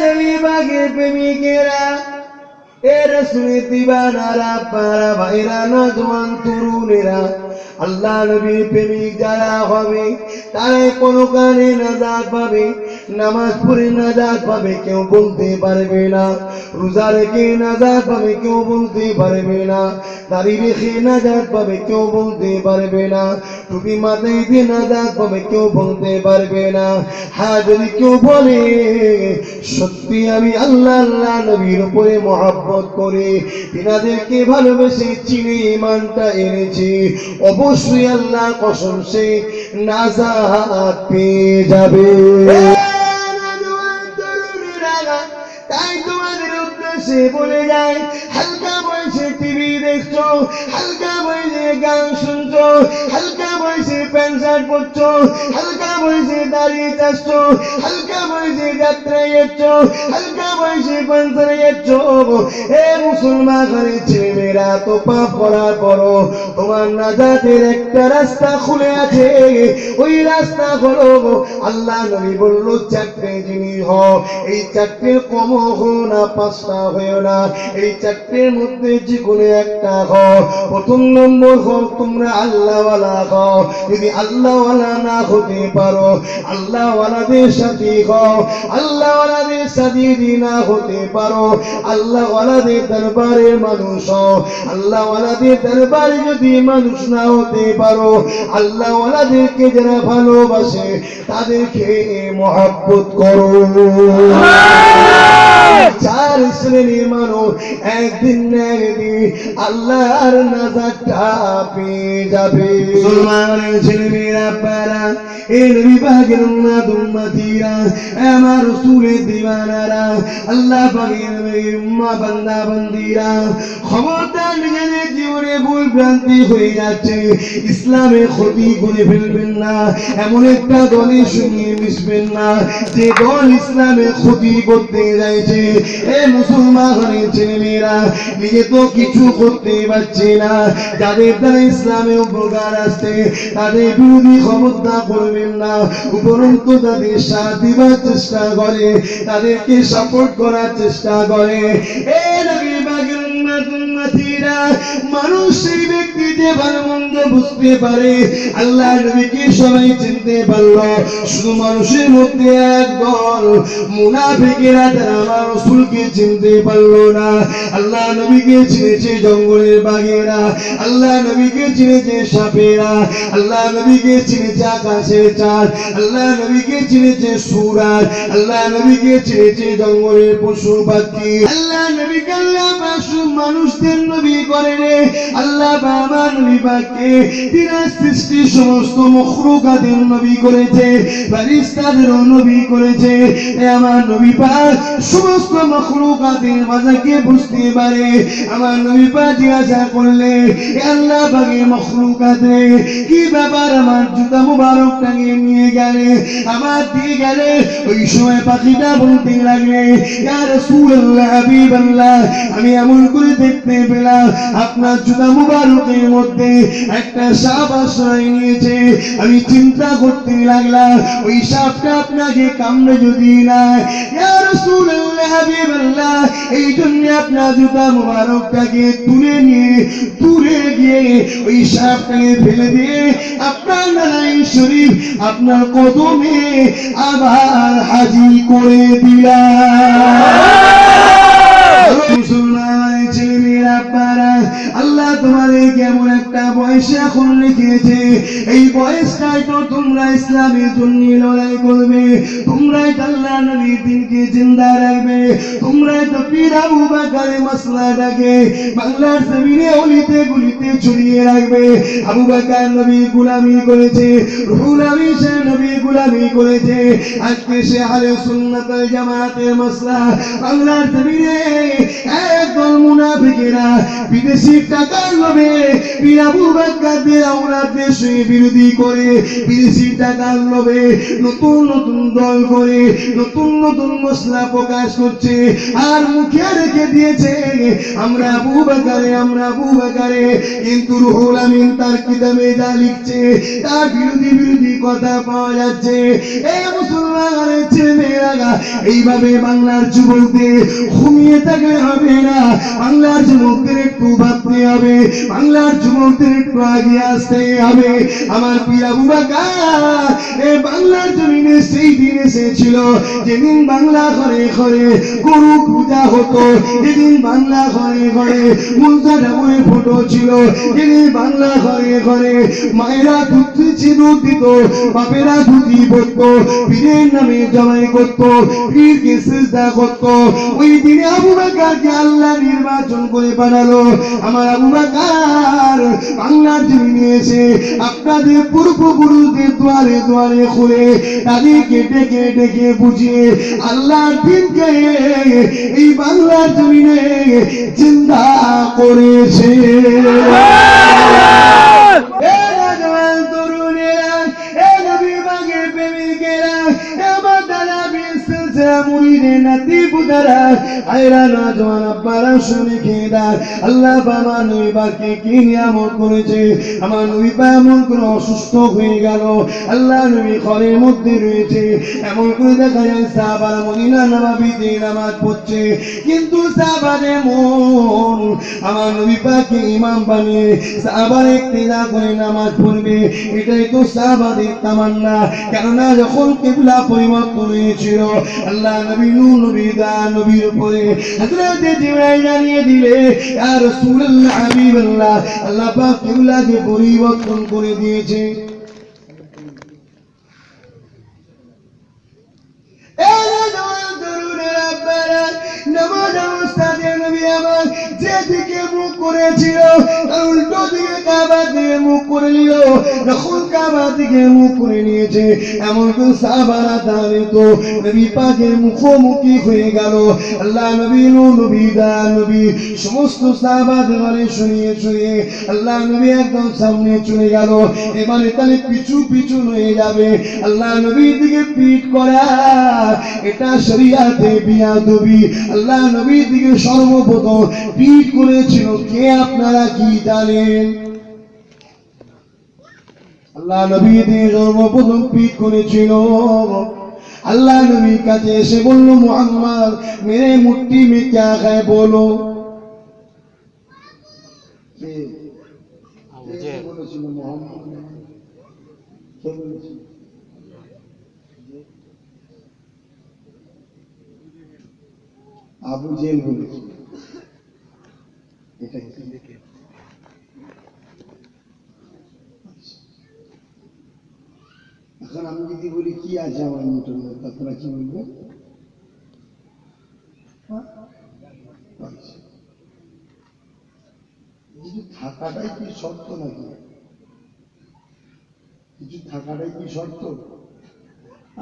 নবী পাকের প্রেমিকেরা, এ রাসূলের দিওয়ানারা, পারা ভাইরা, নওজোয়ান তরুণেরা, আল্লাহ নবীর প্রেমিক যারা হবে তারাই পরকালে নাজাত পাবে। নামাজ পড়ে নাজাত পাবে কেউ বলতে পারবে না, রোজা রেখে নাজাত পাবে কেউ বলতে পারবে না, দাড়ি রেখে নাজাত পাবে কেউ বলতে পারবে না, টুপি মাথায় দিয়ে নাজাত পাবে কেউ বলতে পারবে না। হ্যাঁ, যদি কেউ বলে সত্যি আমি আল্লাহ আল্লাহ নবীর উপরে মহব্বত করে তিনাদেরকে ভালোবেসে চিনে ঈমানটা এনেছি, অবশ্যই আল্লাহর কসম সে নাজাত পেয়ে যাবে। তাই তোমাদের উদ্দেশ্যে বলে যায়, হালকা বয়সে টিভি দেখছো, হালকা বয়সে গান শুনছো, হালকা বয়সে প্যান্ট শার্ট পরছো, হালকা বয়সে দাঁড়িয়ে চাচ্ছো, হালকা বয়সে যাত্রায় যাচ্ছ, হালকা বয়সে পাঞ্চারে যাচ্ছ, এ মুসলমান ঘরের ছেলেমেয়েরা, তো পাপ করার পরও তোমার নাজাতের একটা রাস্তা খুলে আছে। ওই রাস্তা হলো আল্লাহ নবী বলল চারটে জিনিস হও, এই চারটে কম হো না, পাঁচটা হয়েও না, এই চারটের মধ্যে যে কোনো একটা হও। প্রথম নম্বর হও তোমরা আল্লাহওয়ালা হও। যদি আল্লাহওয়ালা না হতে পারো, আল্লাহওয়ালাদের সাথে হও। আল্লাহওয়ালাদের সাথে যদি না হতে পারো, আল্লাহওয়ালাদের দরবারের মানুষ হও। আল্লাহওয়ালাদের দরবারে যদি মানুষ না হতে পারো, আল্লাহওয়ালাদেরকে যারা ভালোবাসে তাদেরকে মহব্বত করো। চার শ্রেণীর মানুষ একদিন না একদিন আল্লাহর নাজাতটা পেয়ে যাবে। মুসলমানের ছেলেমেয়েরা, আপনারা এই নবী পাকের উম্মত উম্মতিরা, আমার রাসূলের দিওয়ানারা, আল্লাহ পাকের নবীর উম্মাহ বান্দা বান্দিরা, খবরদার নিজেদের জীবনে ভুল ভ্রান্তি হয়ে যাচ্ছে, ইসলামে ক্ষতি করে ফেলবেন না। এমন একটা দলের সঙ্গে মিশবেন না যে দল ইসলামে ক্ষতি করতে যাইছে। এ মুসলমানের ছেলেমেয়েরা, নিজে তো কিছু করতে পারছে না, যাদের দ্বারা ইসলামে উপকার আসছে তাদের বিরোধী ক্ষমতা করবেন না, উপরন্তু তাদের সাথ দিবার চেষ্টা করে, তাদেরকে সাপোর্ট করার চেষ্টা করে। এ নবী পাকের উম্মত উম্মতিরা, মানুষ সেই ব্যক্তি যে ভালো মন্দ বুঝতে পারে, আল্লাহ নবীকে সবাই চিনতে পারলো, শুধু মানুষের মধ্যে একদল মুনাফিকেরা তারা আমার রাসূলকে চিনতে পারলো না। আল্লাহ নবীকে চিনেছে জঙ্গলের বাঘেরা, আল্লাহ নবীকে চিনেছে সাপেরা, আল্লাহ নবীকে চিনেছে আকাশের চাঁদ, আল্লাহ নবীকে চিনেছে সূরা, আল্লাহ নবীকে চিনেছে জঙ্গলের পশু পাখি। আল্লাহ নবীকে আল্লাহ মানুষদের নবী করে রে, আল্লাহ আমার নবী পাককে তিনার সৃষ্টি সমস্ত মখলুকাতের নবী করেছে, ফেরেশতাদেরও নবী করেছে। আমার নবী পাক সমস্ত মখলুকাতের ভাষাকে বুঝতে পারে। আমার নবী পাক জিজ্ঞাসা করলে, আল্লাহ পাকের মখলুকাতে কি ব্যাপার, আমার জুতা মুবারকটাকে নিয়ে গেলে, আমার দিয়ে গেলে, ওই সময় পাখিটা বলতে লাগলে, ইয়া রাসূলুল্লাহ, হাবিবাল্লাহ, আমি এমন করে দেখতে পেলাম আপনার জুতা মুবারকের মধ্যে একটা সাপ আশ্রয় নিয়েছে। আমি চিন্তা করতে লাগলাম ওই সাপটা আপনাকে কামড়ে যদি না, ইয়া রাসূলুল্লাহ, হাবিবাল্লাহ, এই জন্য আপনার জুতা মুবারকটাকে তুলে নিয়ে দূরে গিয়ে ওই সাপটাকে ফেলে দিয়ে আপনার নারায়ণ শরীফ আপনার কদমে আবার হাজির করে দিলাম। মুসলমান ছেলেমেয়েরা, আপনারা, আল্লাহ তোমাদের কেমন একটা বয়সে এখন লিখেছে, এই বয়সটাই তো তোমরা ইসলামের জন্য লড়াই করবে, তোমরাই আল্লাহ নবীর দ্বীনকে জিন্দা রাখবে, তোমরাই তো পীর আবু বকরের মাসলাটাকে বাংলার জমিনে অলিতে গলিতে ছড়িয়ে রাখবে। আবু বকর নবী গোলামি করেছে, রুহুল আমিন সে নবী গোলামি করেছে, আজকে সে আহলে সুন্নাত ওয়াল জামাতের মাসলা বাংলার জমিনে একদল মুনাফিকেরা বিদেশি টাকার লোভে পীর আবু বকরদের আওলাদদের সঙ্গে বিরোধী করে, বিদেশি টাকার লোভে নতুন নতুন দল করে নতুন নতুন মসলা প্রকাশ করছে, আর মুখে রেখে দিয়েছে আমরা আবু বকরে, আমরা আবু বকরে। কিন্তু রুহুল আমিন তার কিতাবে যা লিখছে তার বিরোধী কথা পাওয়া যাচ্ছে। এই মুসলমানের ছেলেমেয়েরা এইভাবে বাংলার যুবকদের ঘুমিয়ে থাকলে হবে না, বাংলার যুবকদের একটু ভাবতে হবে, বাংলার যুবকদের একটু আগে আসতে হবে। আমার প্রিয় আবু বকর, এই বাংলার জমিনে সেই দিন এসেছিল যেদিন বাংলা ঘরে ঘরে গরু পূজা হতো, যেদিন বাংলা ঘরে ঘরে মুলতা ডাবরের ফটো ছিল, যেদিন বাংলা ঘরে ঘরে মায়েরা দুধ দিত, বাপেরা ধুতি পরত, পীরের নামে জমাই করত, পীরকে সিজদা করত। ওই দিনে আবু বকরকে আল্লাহ নির্বাচন করে বানালো। আমার আবু বকর বাংলার জমিনে এসে আপনাদের পূর্বপুরুষদের দুয়ারে দুয়ারে খুলে তাদেরকে ডেকে ডেকে বুঝিয়ে আল্লাহর দ্বীনকে এই বাংলার জমিনে জিন্দা করেছে। অসুস্থ হয়ে গেল, আল্লাহ নবী ঘরের মধ্যে রয়েছে, এমন করে দেখা যায় সাহাবারা মদিনা নববীতে নামাজ পড়ছে, কিন্তু সাহাবাদের মন আমার নবী পাককে ইমাম বানিয়ে সাহাবার ইক্তেদা করে নামাজ পড়বে, এটাই তো সাহাবাদের তামান্না। কেননা যখন কিবলা পরিবর্তন হয়েছিল আল্লাহ নবী নূর নবী দা নবীর উপরে হযরত জিবরাইল জানিয়ে দিলে, ইয়া রাসূলুল্লাহ হাবিবাল্লাহ, আল্লাহ পাক কিবলাকে পরিবর্তন করে দিয়েছে। যেদিকে মুখ করেছিল উল্টো দিকে কাবা দিকে মুখ করে নিল, যখন কাবা দিকে মুখ করে নিয়েছে এমন কোন সাহাবারা দাঁড়িয়ে তো নবী পাকের মুখোমুখি হয়ে গেল। আল্লাহ নবী নবী দা নবী সমস্ত সাহাবাদের বারে শুনিয়ে শুনিয়ে আল্লাহ নবী একদম সামনে চলে গেল। এবারে তাহলে পিছু পিছু হয়ে যাবে, আল্লাহ নবীর দিকে পিঠ করা এটা শরিয়াতে বিয়াদবি। আল্লাহ নবীর দিকে সর্বপ্রথম পিঠ করেছিল কে আপনারা কি জানেন? আল্লাহ নবী দিয়ে সর্বপ্রথম পিঠ করেছিল আল্লাহ নবীর কাছে এসে বলল, মুহাম্মদ মেরে মুट्ठी में क्या है बोलो। বলেছিল মুহাম্মদ, কে বলেছিল? আবু জেহেল বলেছিল। এটা কি দেখে এখন আমি যদি বলি কি আছে আমার মুঠোর মধ্যে, আপনারা কি বলবেন? কিছু থাকাটাই কি শর্ত নাকি? কিছু থাকাটাই কি শর্ত?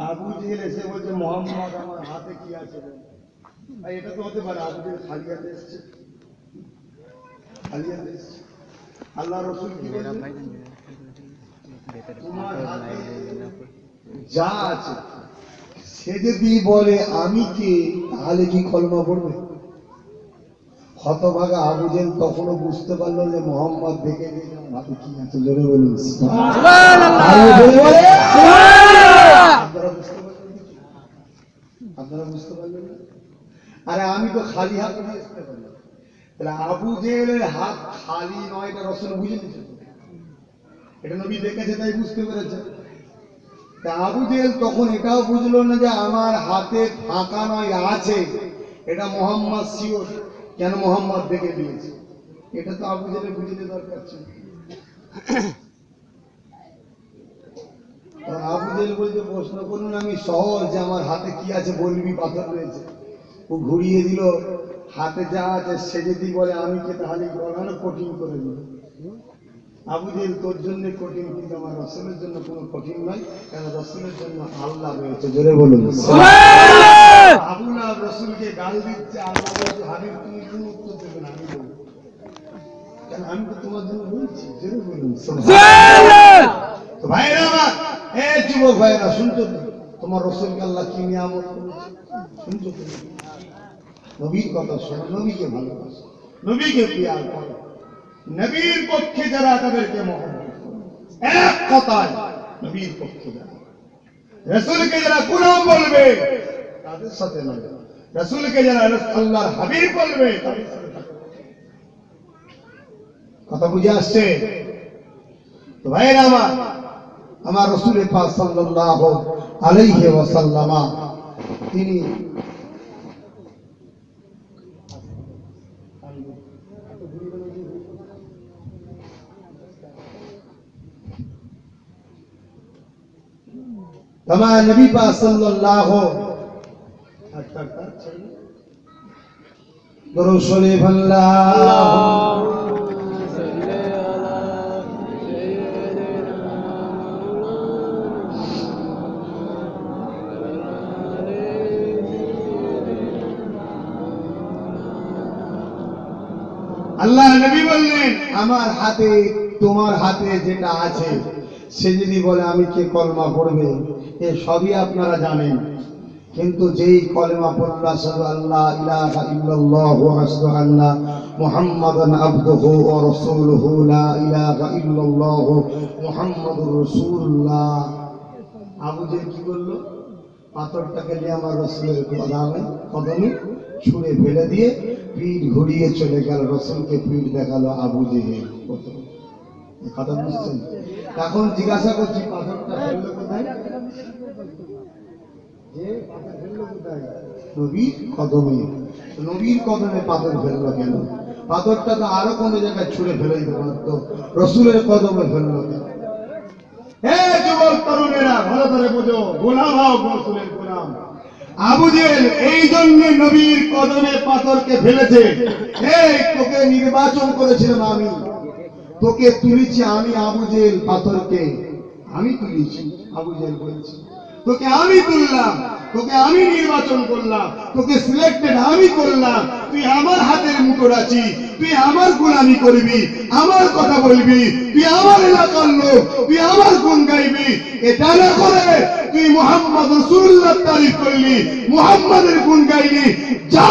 আবু জেহেল এসে বলছে মুহাম্মদ আমার হাতে কি আছে? এটা তো হতে পারে আবু জেহেল খালি হাতে এসছে, খালি হাতে এসছে। আল্লাহ রাসূল কি বলেন? তোমার হাতে যা আছে সে যদি বলে আমি কে, তাহলে কি কলমা পড়বে? হতভাগা আবু জেহেল তখনও বুঝতে পারলো যে মুহাম্মদ দেখে নিয়ে হাতে কি আছে। জোরে বলুন আপনারা বুঝতে পারলেন না? আরে আমি তো খালি হাতে নিয়ে আসতে পারলাম, তাহলে আবু জেহেলের হাত খালি নয়, এটা রাসূল বুঝে নিয়েছে, এটা নবী দেখেছে তাই বুঝতে পেরেছে। তা আবু জেহেল তখন এটাও বুঝলো না যে আমার হাতে ফাঁকা নয়, আছে, এটা মুহাম্মদ শিওর, কেন মুহাম্মদ দেখে দিয়েছে। এটা তো আবু জেহেলের বুঝতে দরকার ছিল। আবু জেহেল বলছে প্রশ্ন করুন, আমি সহজ যে আমার হাতে কি আছে বলবি, পাথর রয়েছে। ও ঘুরিয়ে দিল, হাতে যা আছে সে যদি বলে আমি কে, তাহলে গলানো কঠিন করে দিল। আবু জেহেল তোর জন্য কঠিন, কিন্তু আমার রাসূলের জন্য কোনো কঠিন নয়, কেন রাসূলের জন্য আল্লাহ রয়েছে। জোরে বলুন সুবহানাল্লাহ। আবু লাহাব রাসূলকে গাল দিচ্ছে, আল্লাহ বলছে হাবিব তুমি কোনো উত্তর দেবে না, আমি বলবো, কেন আমি তো তোমার জন্য বলছি। জোরে বলুন সুবহানাল্লাহ। তো ভাইরা আমার, এই যুবক ভাইরা শুনছো তো, তোমার রাসূলকে আল্লাহ কি নিয়ামত করেছে শুনছো তো? নবীর কথা শোনো, নবীকে ভালোবাসো, নবীকে প্রিয় করো, নবীর পক্ষে যারা তাদেরকে মহব্বত করো। এক কথায় নবীর পক্ষে যারা, রাসূলকে যারা গোলাম বলবে তাদের সাথে নয়, রাসূলকে যারা আল্লাহর হাবিব বলবে তাদের সাথে থাকবে। কথা বুঝে আসছে তো ভাইরা আমার রাসূল পাক সাল্লাল্লাহু আলাইহি ওয়াসাল্লাম তিনি हमारे नबी पाक सल्लल्लाहु दुरूद शरीफ আল্লাহ নবী বললেন আমার হাতে তোমার হাতে যেটা আছে সে যদি বলে আমি কে কলমা পড়বে এ সবই আপনারা জানেন, কিন্তু যেই কলমা পড়লা শুধু আল্লাহ ইলাহা ইল্লাল্লাহু ওয়া আশহাদু আন্না মুহাম্মাদান আবদুহু ওয়া রাসূলুহু লা ইলাহা ইল্লাল্লাহু মুহাম্মাদুর রাসূলুল্লাহ। আবু জেহেল কি করলো? পাথরটাকে নিয়ে আমার রাসূলের কদমে ছুঁড়ে ফেলে দিয়ে পিঠ ঘুরিয়ে চলে গেল, রাসূলকে পিঠ দেখালো আবু জেহেল। কথা বুঝছেন? এখন জিজ্ঞাসা করছি পাথরটা ফেললো কোথায়? নবীর কদমে। নবীর কদমে পাথর ফেললো কেন? পাথরটা তো আরো কোন জায়গায় ছুঁড়ে ফেলে দিতে পারতো, রসুলের কদমে ফেললো কেন? হে যুবক তরুণেরা ভালো করে বোঝো, গোলাম হও রসুলের গোলাম। আবু জেহেল এই জন্য নবীর কদমে পাথরকে ফেলেছে, এই তোকে নির্বাচন করেছিলাম আমি, তোকে তুলেছি আমি আবু জেহেল, পাথরকে আমি তুলেছি। আবু জেহেল বলছি তোকে আমি তুললাম, তোকে আমি নির্বাচন করলাম, তোকে সিলেক্টেড আমি করলাম, তুই আমার হাতের মুঠোর আছিস, তুই আমার গোলামি করবি, আমার কথা বলবি, তুই আমার এলাকার লোক, তুই আমার গুণ গাইবি। এটা না করে তুই মুহাম্মদ রাসূলুল্লাহর তারিফ করলি, মুহাম্মাদের গুণ গাইলি, যা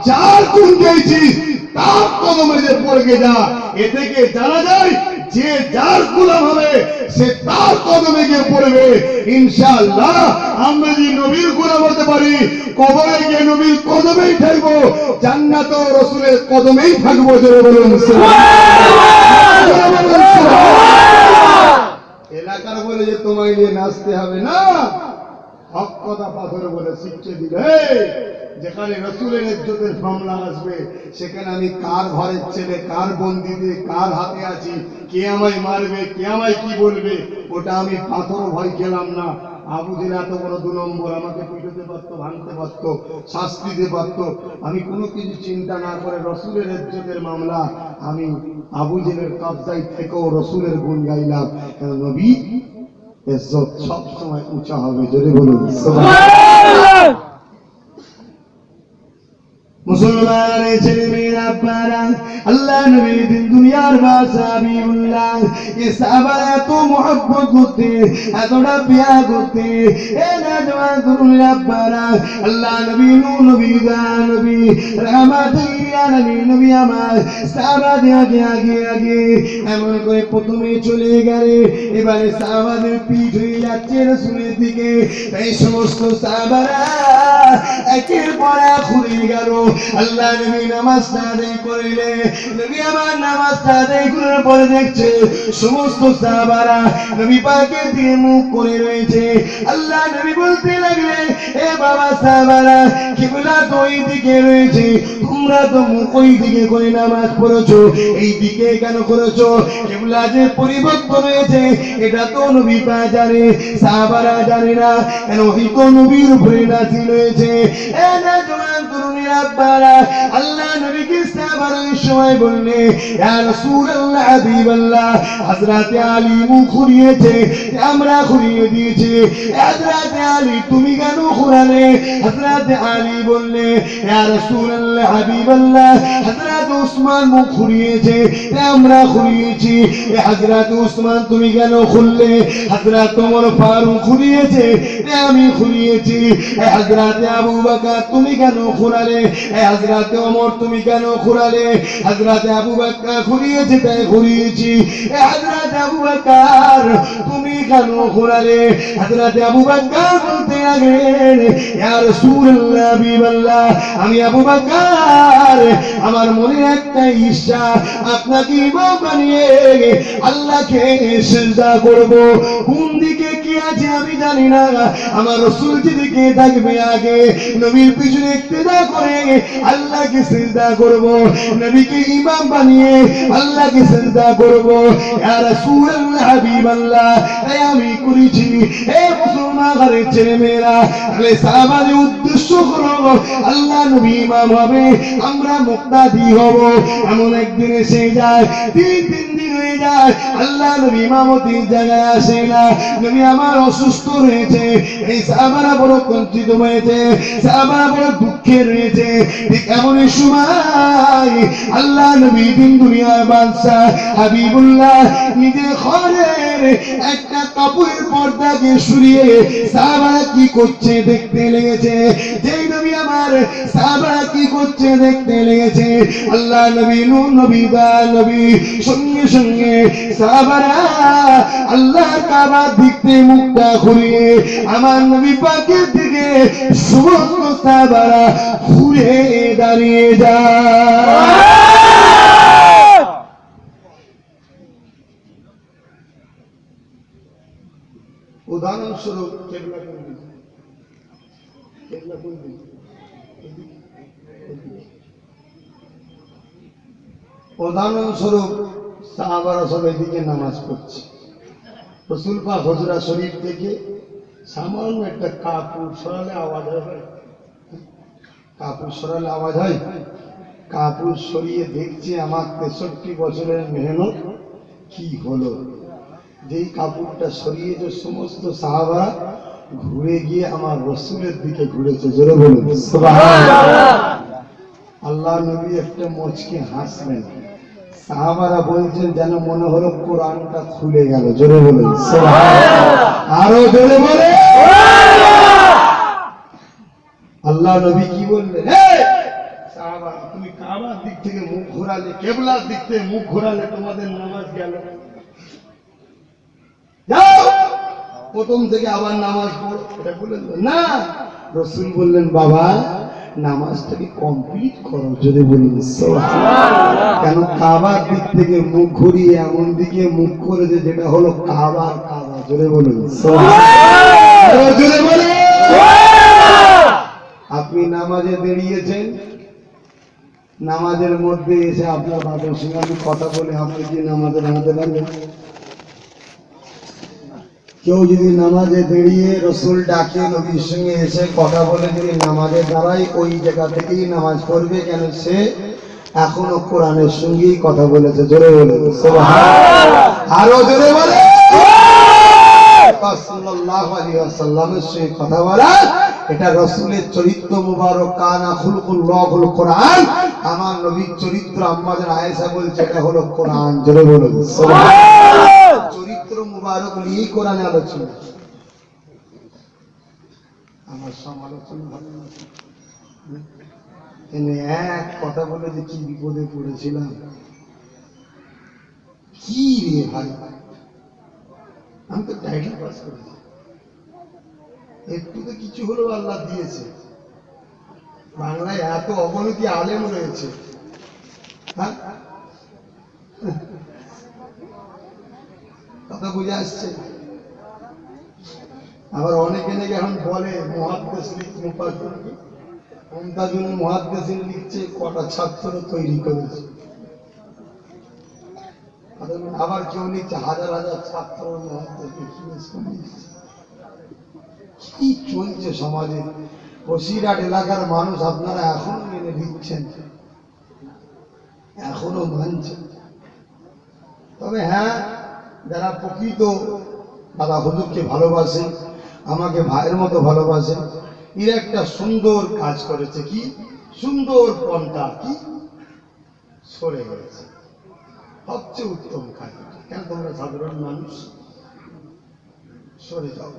যার গুণ গাইছিস তার কদমে যে পড়ে যা। এ থেকে জানা যায় যে যার গোলাম হবে সে তার কদমে গিয়ে পড়বে। ইনশাআল্লাহ আমরা যদি নবীর গোলাম হতে পারি, কবরে গিয়ে নবীর কদমেই থাকবো, জান্নাত ও রাসূলের কদমেই থাকবো। জোরে বলুন সুবহানাল্লাহ। এলাকার বলে যে তোমায় নিয়ে নাচতে হবে না, হক কথা পাথরে বলে শিখছে দিলে। যেখানে রসুলের ইজ্জতের মামলা আসবে সেখানে আমি কার ঘরের ছেলে, কার বন্দিতে, কার হাতে আছি, কে আমায় মারবে, কে আমায় কি বলবে, ওটা আমি পাথরও ভয় খেলাম না। আবু জেহেল এত বড় 2 নম্বর, আমাকে পিটাতে পারতো, ভাঙতে পারতো, শাস্তি দিতে পারতো, আমি কোনো কিছু চিন্তা না করে রসুলের ইজ্জতের মামলা আমি আবু জেহেলের কবজায় থেকেও রসুলের গুণ গাইলাম। নবী ইজ্জত সব সময় উঁচা হবে। জোরে বলুন সুবহানাল্লাহ। মুসলমানের ছেলে মেয়েরা পারা আল্লাহ নবী দিন দুনিয়ার বাসাবিউল্লাহ, এই সাহাবারা এত মহব্বত করতে, এতটা প্রিয়া করতে। এ নওজওয়ান তরুণেরা পারা আল্লাহ নবী নবী নবী রহমাতুল আলামিন নবী আমার সাহাবাদের আগে আগে আগে এমন করে প্রথমে চলে গেলে, এবারে সাহাবাদের পিঠ হয়ে যাচ্ছে রাসূলের দিকে। এই সমস্ত সাহাবারা একের পর এক ঘুরে গেল। আল্লাহ নবী নামাজটা আদায় করলে, নবী আমার নামাজটা আদায় করার পরে দেখছে সমস্ত সাহাবারা নবী পাকের দিকে মুখ করে রয়েছে। আল্লাহ নবী বলতে লাগলেন, এ বাবা সাহাবারা, কিবলা তো এই দিকে রয়েছে, তোমরা তো মুখ ওই দিকে করে নামাজ পড়েছো, এই দিকে কেন করেছো? কিবলা যে পরিবর্তন হয়েছে এটা তো নবী পাক জানে, সাহাবারা জানে না। কেন ওই তো নবীর উপরে নাযিল হয়েছে। এ নওজওয়ান তরুণীরা বারা আল্লাহ নবীকে সাহাবারা সময় বললে, ইয়া রাসূলুল্লাহ হাবিবাল্লাহ, হযরত আলী মুখ খুলিয়েছে, আমরা খুলিয়ে দিয়েছি। হযরত আলী তুমি কেন খুলালে? হযরত আলী বললে, ইয়া রাসূলুল্লাহ হাবিবাল্লাহ, হযরত উসমান মুখ খুলিয়েছে, আমরা খুলিয়েছি। হযরত উসমান তুমি কেন খুললে? হযরত ওমর ফারুক খুলিয়েছে, আমি খুলিয়েছি। হযরত আবু বকর তুমি কেন খুলালে? বলে, হযরতে ওমর তুমি কেন ঘুরালে? হযরতে আবু বকর ঘুরিয়েছে তাই ঘুরিয়েছি। হযরতে আবু বকর তুমি কেন ঘুরালে? হযরতে আবু বকর বলতে লাগলেন, ইয়া রাসূলুল্লাহ হাবিবাল্লাহ, আমি আবু বকর আমার মনে একটা ইচ্ছা, আপনাকে ইমাম বানিয়ে আল্লাহকে সিজদা করব। কোন দিকে কি আছে আমি জানি না, আমার রাসূল যেদিকে থাকবে আগে নবীর পিছনে ইক্তেদা করে আল্লাহকে সিজদা করব, নবীকে ইমাম বানিয়ে আল্লাহকে সিজদা করব। ইয়া রাসূলুল্লাহ হাবিবাল্লাহ, তাই আমি করেছি। হে মুসলমানের ছেলেমেয়েরা, তাহলে সাহাবাদের উদ্দেশ্য হলো আল্লাহ নবী ইমাম হবে, আমরা মুক্তাদি হব। এমন একদিন এসে যায়, তিন দিন হয়ে যায়, আল্লাহ নবী ইমামতির জায়গায় আসে না। নবী আমার অসুস্থ রয়েছে, এই সাহাবারা বড় কঞ্চিত হয়েছে, সাহাবারা বড় দুঃখে রয়েছে। ঠিক এমনই সময় আল্লাহ নবী দিন দুনিয়ার বাদশা হাবিবুল্লাহ নিজের ঘরের একটা কাপড়ের পর্দাকে সরিয়ে সাহাবারা কি করছে দেখতে লেগেছে। যেই নবী আমার সাহাবারা কি করছে দেখতে লেগেছে, আল্লাহ নবী নূর নবী দয়াল নবী সঙ্গে সঙ্গে সাহাবারা আল্লাহর কাবার দিকে মুখটা ঘুরিয়ে আমার নবী পাকের দিকে সমস্ত সাহাবারা ঘুরে দাঁড়িয়ে যায়। উদাহরণস্বরূপ উদাহরণস্বরূপ সাহাবারা সব এদিকে নামাজ পড়ছে, রাসূল পাক হুজরা শরীফ থেকে সামান্য একটা কাপড় সরালে আওয়াজ হয়, কাপড় সরালে আওয়াজ হয়। কাপড় সরিয়ে দেখছে আমার 63 বছরের মেহনত কি হলো। যেই কাপড়টা সরিয়েছে সমস্ত সাহাবারা ঘুরে গিয়ে আমার রাসূলের দিকে ঘুরেছে। জোরে বলুন সুবহানাল্লাহ। আল্লাহ নবী একটা মুচকি হাসলেন, সাহাবারা বলছেন যেন মনে হলো কোরআনটা খুলে গেল। জোরে বলুন সুবহানাল্লাহ, আরো জোরে বলে সুবহানাল্লাহ। আল্লাহ নবী কি বললেন, সাহাবা তুমি কাবার দিক থেকে মুখ ঘোরালে, কিবলার দিক থেকে মুখ ঘোরালে, তোমাদের নামাজ গেল, যাও প্রথম থেকে আবার নামাজ পড়ো। এটা বললেন না, রাসূল বললেন বাবা নামাজটাকে কমপ্লিট করো। যদি বলুন সুবহানাল্লাহ। কেন কাবার দিক থেকে মুখ ঘুরিয়ে এমন দিকে মুখ করেছে যেটা হলো কাবার কাবা। জোরে বলুন সুবহানাল্লাহ, জোরে বলুন সুবহানাল্লাহ। আপনি নামাজে দাঁড়িয়েছেন, নামাজের মধ্যে এসে আপনার বাবার সঙ্গে আমি কথা বলে আপনি কি নামাজে দাঁড়াতে পারবেন? কেউ যদি নামাজে দাঁড়িয়ে রাসূল ডাকে নবীর সঙ্গে এসে কথা বলে যদি নামাজে দাঁড়ায়, ওই জায়গা থেকেই নামাজ পড়বে। কেন সে এখনো কোরআনের সঙ্গেই কথা বলেছে। জোরে বলে সুবহানাল্লাহ, আরো জোরে বলে সাল্লাল্লাহু আলাইহি ওয়াসাল্লামের সঙ্গে কথা বলা, এটা রাসূলের চরিত্র মুবারক। কানা খুলকুল্লাহুল কোরআন, আমার নবীর চরিত্র আম্মা জান আয়েশা বলছে এটা হলো কোরআন। জোরে বলুন সুবহানাল্লাহ। চরিত্র মুবারক নিয়ে কোরআনে আলোচনা। আমার সমালোচনা ভালো না, এনে এক কথা বলে যে কি বিপদে পড়েছিলাম। কি রে ভাই, আমি তো টাইটেল পাস করেছি, একটু তো কিছু হলেও আল্লাহ দিয়েছে। বাংলায় এত অবনতি আলেম রয়েছে, হ্যাঁ কথা বুঝে আসছে। আবার অনেকে নাকি এখন বলে মুহাদ্দিস মুমতাজুল মুহাদ্দিসিন লিখছে, কটা ছাত্র তৈরি করেছে। আবার কেউ লিখছে হাজার হাজার ছাত্র কি চলছে সমাজে। বসিরহাট এলাকার মানুষ আপনারা এখনো মেনে দিচ্ছেন, এখনো মানছেন। তবে হ্যাঁ, যারা প্রকৃত দাদা হুজুরকে ভালোবাসে, আমাকে ভাইয়ের মতো ভালোবাসে, এর একটা সুন্দর কাজ করেছে। কি সুন্দর পন্থা, কি সরে গেছে, সবচেয়ে উত্তম কাজ। কেন তোমরা সাধারণ মানুষ সরে যাও।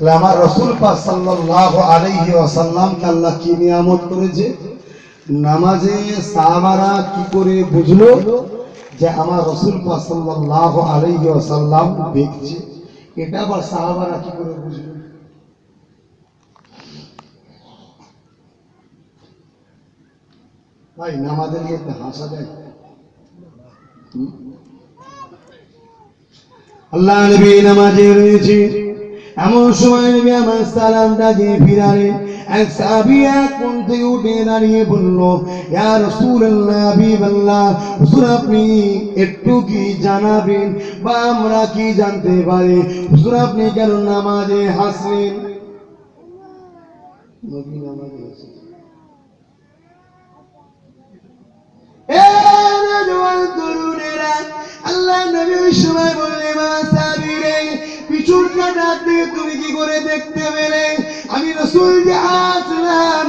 আমার রাসূল পাক সাল্লাল্লাহু আলাইহি ওয়াসাল্লামকে আল্লাহ কি নিয়ামত করেছে। নামাজে সাহাবারা কি করে বুঝলো যে আমার রাসূল পাক সাল্লাল্লাহু আলাইহি ওয়াসাল্লাম দেখছে, এটা আবার সাহাবারা কি করে বুঝলো? ভাই নামাজের মধ্যে হাসা যায়? আল্লাহ নবী নামাজে রয়েছে, এমন সময় নবী আমার সালামটা দিয়ে ফিরালেন। এক সাহাবী কোন থেকে উঠে দাঁড়িয়ে বলল, ইয়া রাসূলুল্লাহ, হাবিবাল্লাহ, হুজুর আপনি একটু কি জানাবেন বা আমরা কি জানতে পারি, হুজুর আপনি কেন নামাজে হাসলেন? নবী নামাজে হাসলেন। আল্লাহ নবী ওই সময় বললেন, মা সাবিরে পিছন কাটার দিকে তুমি কি করে দেখতে পেলে? আমি রাসূল যে আসলাম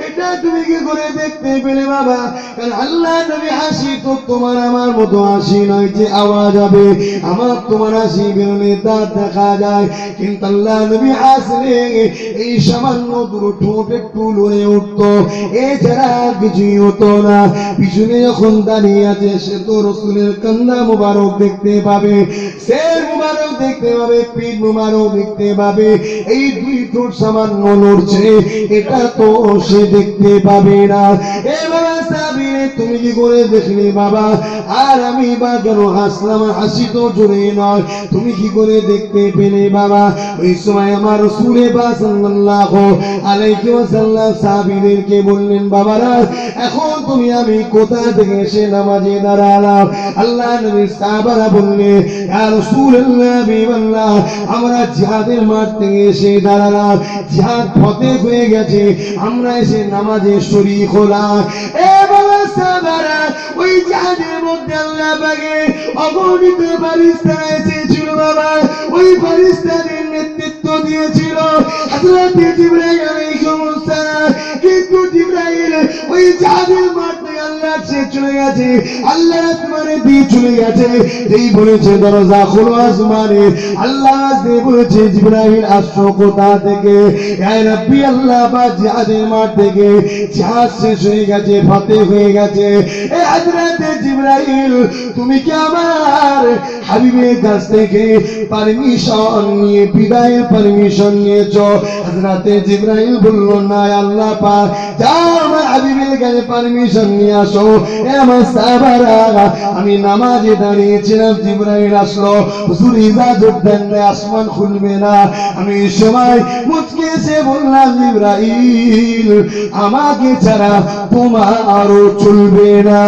এটা তুমি কি করে দেখতে পেলে বাবা? কারণ আল্লাহ নবী হাসি তো তোমার আমার মতো হাসি নয় যে আওয়াজ হবে, আমার তোমার হাসি বেরোলে দাঁত দেখা যায়, কিন্তু আল্লাহ নবী হাসলে এই সামান্য দুটো ঠোঁট একটু লড়ে উঠতো, এছাড়া কিছুই হতো না। পিছনে যখন দাঁড়িয়ে আছে সে তো রাসূলের কান্না মুবারক দেখতে পাবে, শের মুবারক দেখতে পাবে, পিঠ মুবারক দেখতে পাবে, এই দুই ঠোঁট সামান্য নড়ছে এটা তো সে দেখতে পাবে না। এ বাবা সাবিরে তুমি কি করে দেখলে বাবা? আর আমি বা কেন হাসলাম? হাসি তো জোরে নয়, তুমি কি করে দেখতে পেলে বাবা? ওই সময় আমার রাসূল পাক সাল্লাল্লাহু আলাইহি ওয়াসাল্লাম সাহাবীদেরকে বললেন, বাবারা এখন তুমি আমি কোথা থেকে এসে নামাজে দাঁড়ালাম? আল্লাহ নবীর সাহাবারা বললেন, ইয়া রাসূলুল্লাহ, হাবিবাল্লাহ, আমরা জিহাদের মাঠ থেকে এসে দাঁড়ালাম, জিহাদ ফতেহ হয়ে গেছে, আমরা এসে নামাজে শরীক হলাম। এ বাবা সাহাবারা, ওই জিহাদের মধ্যে আল্লাহ পাকে অগণিত ফেরেশতা এসেছিল বাবা, ওই ফেরেশতাদের নেতৃত্ব দিয়েছিল হযরত জিবরাইল আলাইহিস সালাম। কিন্তু জিবরাইল ওই জিহাদের মাঠ থেকে আল্লাহর সে চলে গেছে, আল্লাহর আসমানে দিয়ে চলে গেছে, যেই বলেছে দরজা খোলো আসমানে, আল্লাহ আসতে বলেছে জিবরাইল আসছো কোথা থেকে? ইয়া রাব্বি আল্লাহ বা জিহাদের মাঠ থেকে, জিহাদ শেষ হয়ে গেছে, ফতেহ হয়ে গেছে। এ হযরত জিবরাইল তুমি কি আমার হাবিবের কাছ থেকে পারমিশন নিয়ে বিদায়ের পারমিশন নিয়েছো? হযরত জিবরাইল বলল, না আল্লাহ পাক, যাও আমার হাবিবের কাছে পারমিশন নিয়ে আসো। এ আমার সাহাবারা, আমি নামাজে দাঁড়িয়েছিলাম, জিবরাইল আসলো, হুজুর ইজাজত দেন না, আসমান খুলবে না। আমি এই সময় মুচকে এসে বললাম, জিবরাইল আমাকে ছাড়া তোমারও চলবে না।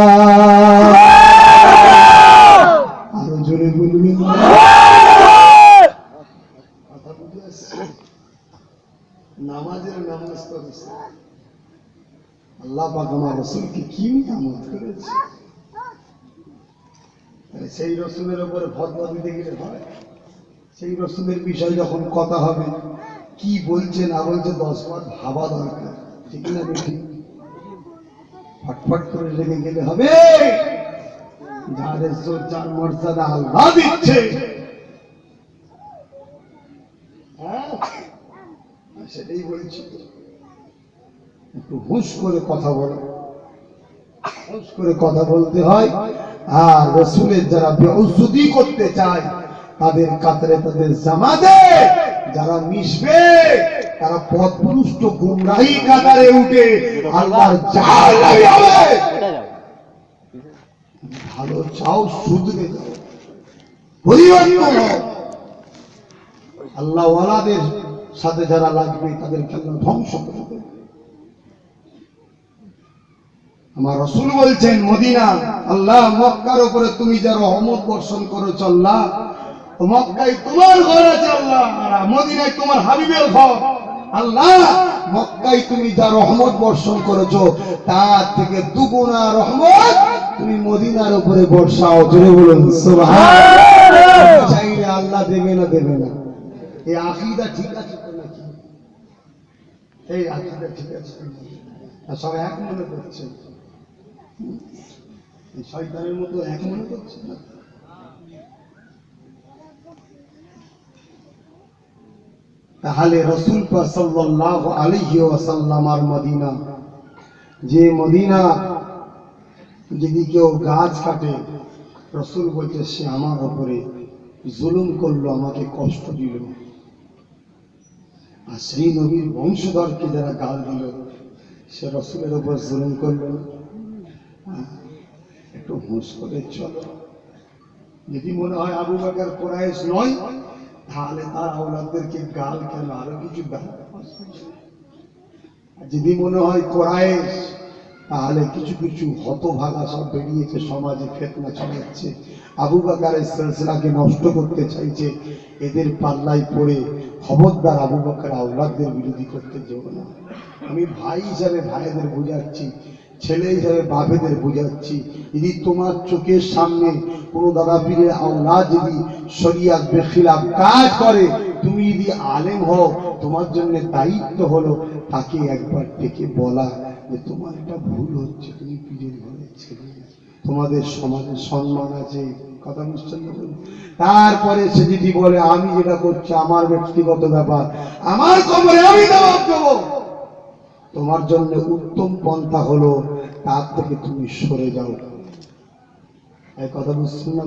আরো জোরে বলবেন। নামাজের নামাজ করেছে আল্লাহ পাক আমার রাসূলকে কি নিয়ামত করেছে, সেই রাসূলের উপরে ফতোয়া দিতে গেলে হয়? সেই রাসূলের বিষয় যখন কথা হবে, কি বলছে না বলছে 10 বার ভাবা দরকার, ঠিক না? ঠিক ফটফট করে লেগে গেলে হবে? যাদের যার মর্যাদা আল্লাহ দিচ্ছে, হ্যাঁ সেটাই বলছি, একটু হুঁশ করে কথা বলো, হুঁশ করে কথা বলতে হয়। আর রাসূলের যারা বেইজ্জতি করতে চায় তাদের কাতারে তাদের জামাতে যারা মিশবে তারা পথভ্রষ্ট গুমরাহি কাতারে উঠে আল্লাহর জাহান্নামী হবে। ভালো চাও, শুধরে যাও, পরিবর্তন হও। আল্লাহ ওয়ালাদের সাথে যারা লাগবে তাদেরকে আল্লাহ ধ্বংস করে দেবে। আমার রাসূল বলছেন, মদিনা আল্লাহ মক্কার উপরে তুমি যা রহমত বর্ষণ করেছ আল্লাহ, মক্কায় তোমার ঘর আছে আল্লাহ, আর মদিনায় তোমার হাবিবের ঘর আল্লাহ, মক্কায় তুমি যা রহমত বর্ষণ করেছো তার থেকে দুগুণা রহমত তুমি মদিনার উপরে বর্ষাও। জোরে বলুন সুবহানাল্লাহ। চাইলে আল্লাহ দেবে না? দেবে না? এই আকীদা ঠিক আছে তো নাকি? এই আকীদা ঠিক আছে? সব এক মনে করছে, শয়তানের মতো এক মনে করছে না? তাহলে রাসূল পাক সাল্লাল্লাহু আলাইহি ওয়াসাল্লামের মদিনা, যে মদিনা যদি কেউ গাছ কাটে, রাসূল বলছে সে আমার উপরে জুলুম করলো, আমাকে কষ্ট দিল। আর সেই নবীর বংশধরকে যারা গাল দিল, সে রাসূলের উপর জুলুম করলো না? একটু হুঁশ করে চলো। যদি মনে হয় আবু বকর কুরাইশ নয়, তাহলে তার আওলাদদেরকে গাল কেন, আরো কিছু গাল। যদি মনে হয় কুরাইশ, তাহলে কিছু কিছু হতভাগা সব বেরিয়েছে, সমাজে ফিতনা ছড়াচ্ছে, আবু বকরের সিলসিলাকে নষ্ট করতে চাইছে। এদের পাল্লায় পড়ে খবরদার আবু বকর আওলাদদের বিরোধী করতে যেও না। আমি ভাই হিসাবে ভাইদের বুঝাচ্ছি, ছেলে হিসাবে বাপেদের বুঝাচ্ছি, যদি তোমার চোখের সামনে কোনো দাদা পীরের আওলাদ যদি শরিয়াত বেখিলাফ কাজ করে, তুমি যদি আলেম হও, তোমার জন্য দায়িত্ব হলো তাকে একবার ডেকে বলা যে তোমার এটা ভুল হচ্ছে, তুমি পীরের ঘরের ছেলে, তোমাদের সমাজে সম্মান আছে, কথা বুঝছেন না? তারপরে সে যদি বলে আমি যেটা করছি আমার ব্যক্তিগত ব্যাপার, আমার কবরে আমি জবাব দেবো, তোমার জন্য উত্তম পন্থা হলো তার থেকে তুমি সরে যাও। এই কথা বুঝছেন না?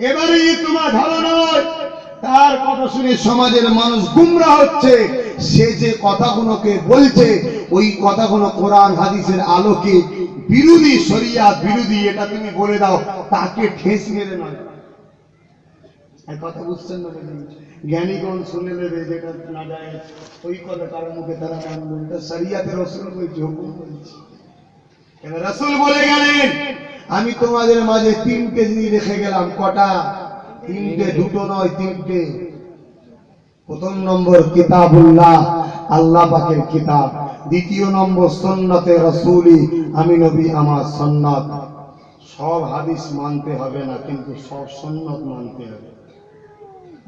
এবারে তোমার ভালো নয়, তার কথা শুনে সমাজের মানুষ গুমরাহ হচ্ছে। সে যে কথাগুলোকে বলছে, ওই কথাগুলো কোরআন হাদিসের আলোকে বিরোধী, শরিয়াত বিরোধী, এটা তুমি বলে দাও, তাকে ঠেস মেরে নয়। এই কথা বুঝছেন না? জ্ঞানীগণ শুনে নেবে যেটা না যায়, ওই কথা তার মুখে তারা মানবে। এটা শরিয়াতের রাসূল বলছে, হুকুম বলছে। এবার রাসূল বলে গেলেন আমি তোমাদের মাঝে তিনটে জিনিস রেখে গেলাম। কটা? তিনটে, দুটো নয়, তিনটে। প্রথম নম্বর কিতাবুল্লাহ, আল্লাহ পাকের কিতাব। দ্বিতীয় নম্বর সুন্নতে রাসূলি, আমি নবী আমার সুন্নাত। সব হাদিস মানতে হবে না, কিন্তু সব সুন্নাত মানতে হবে।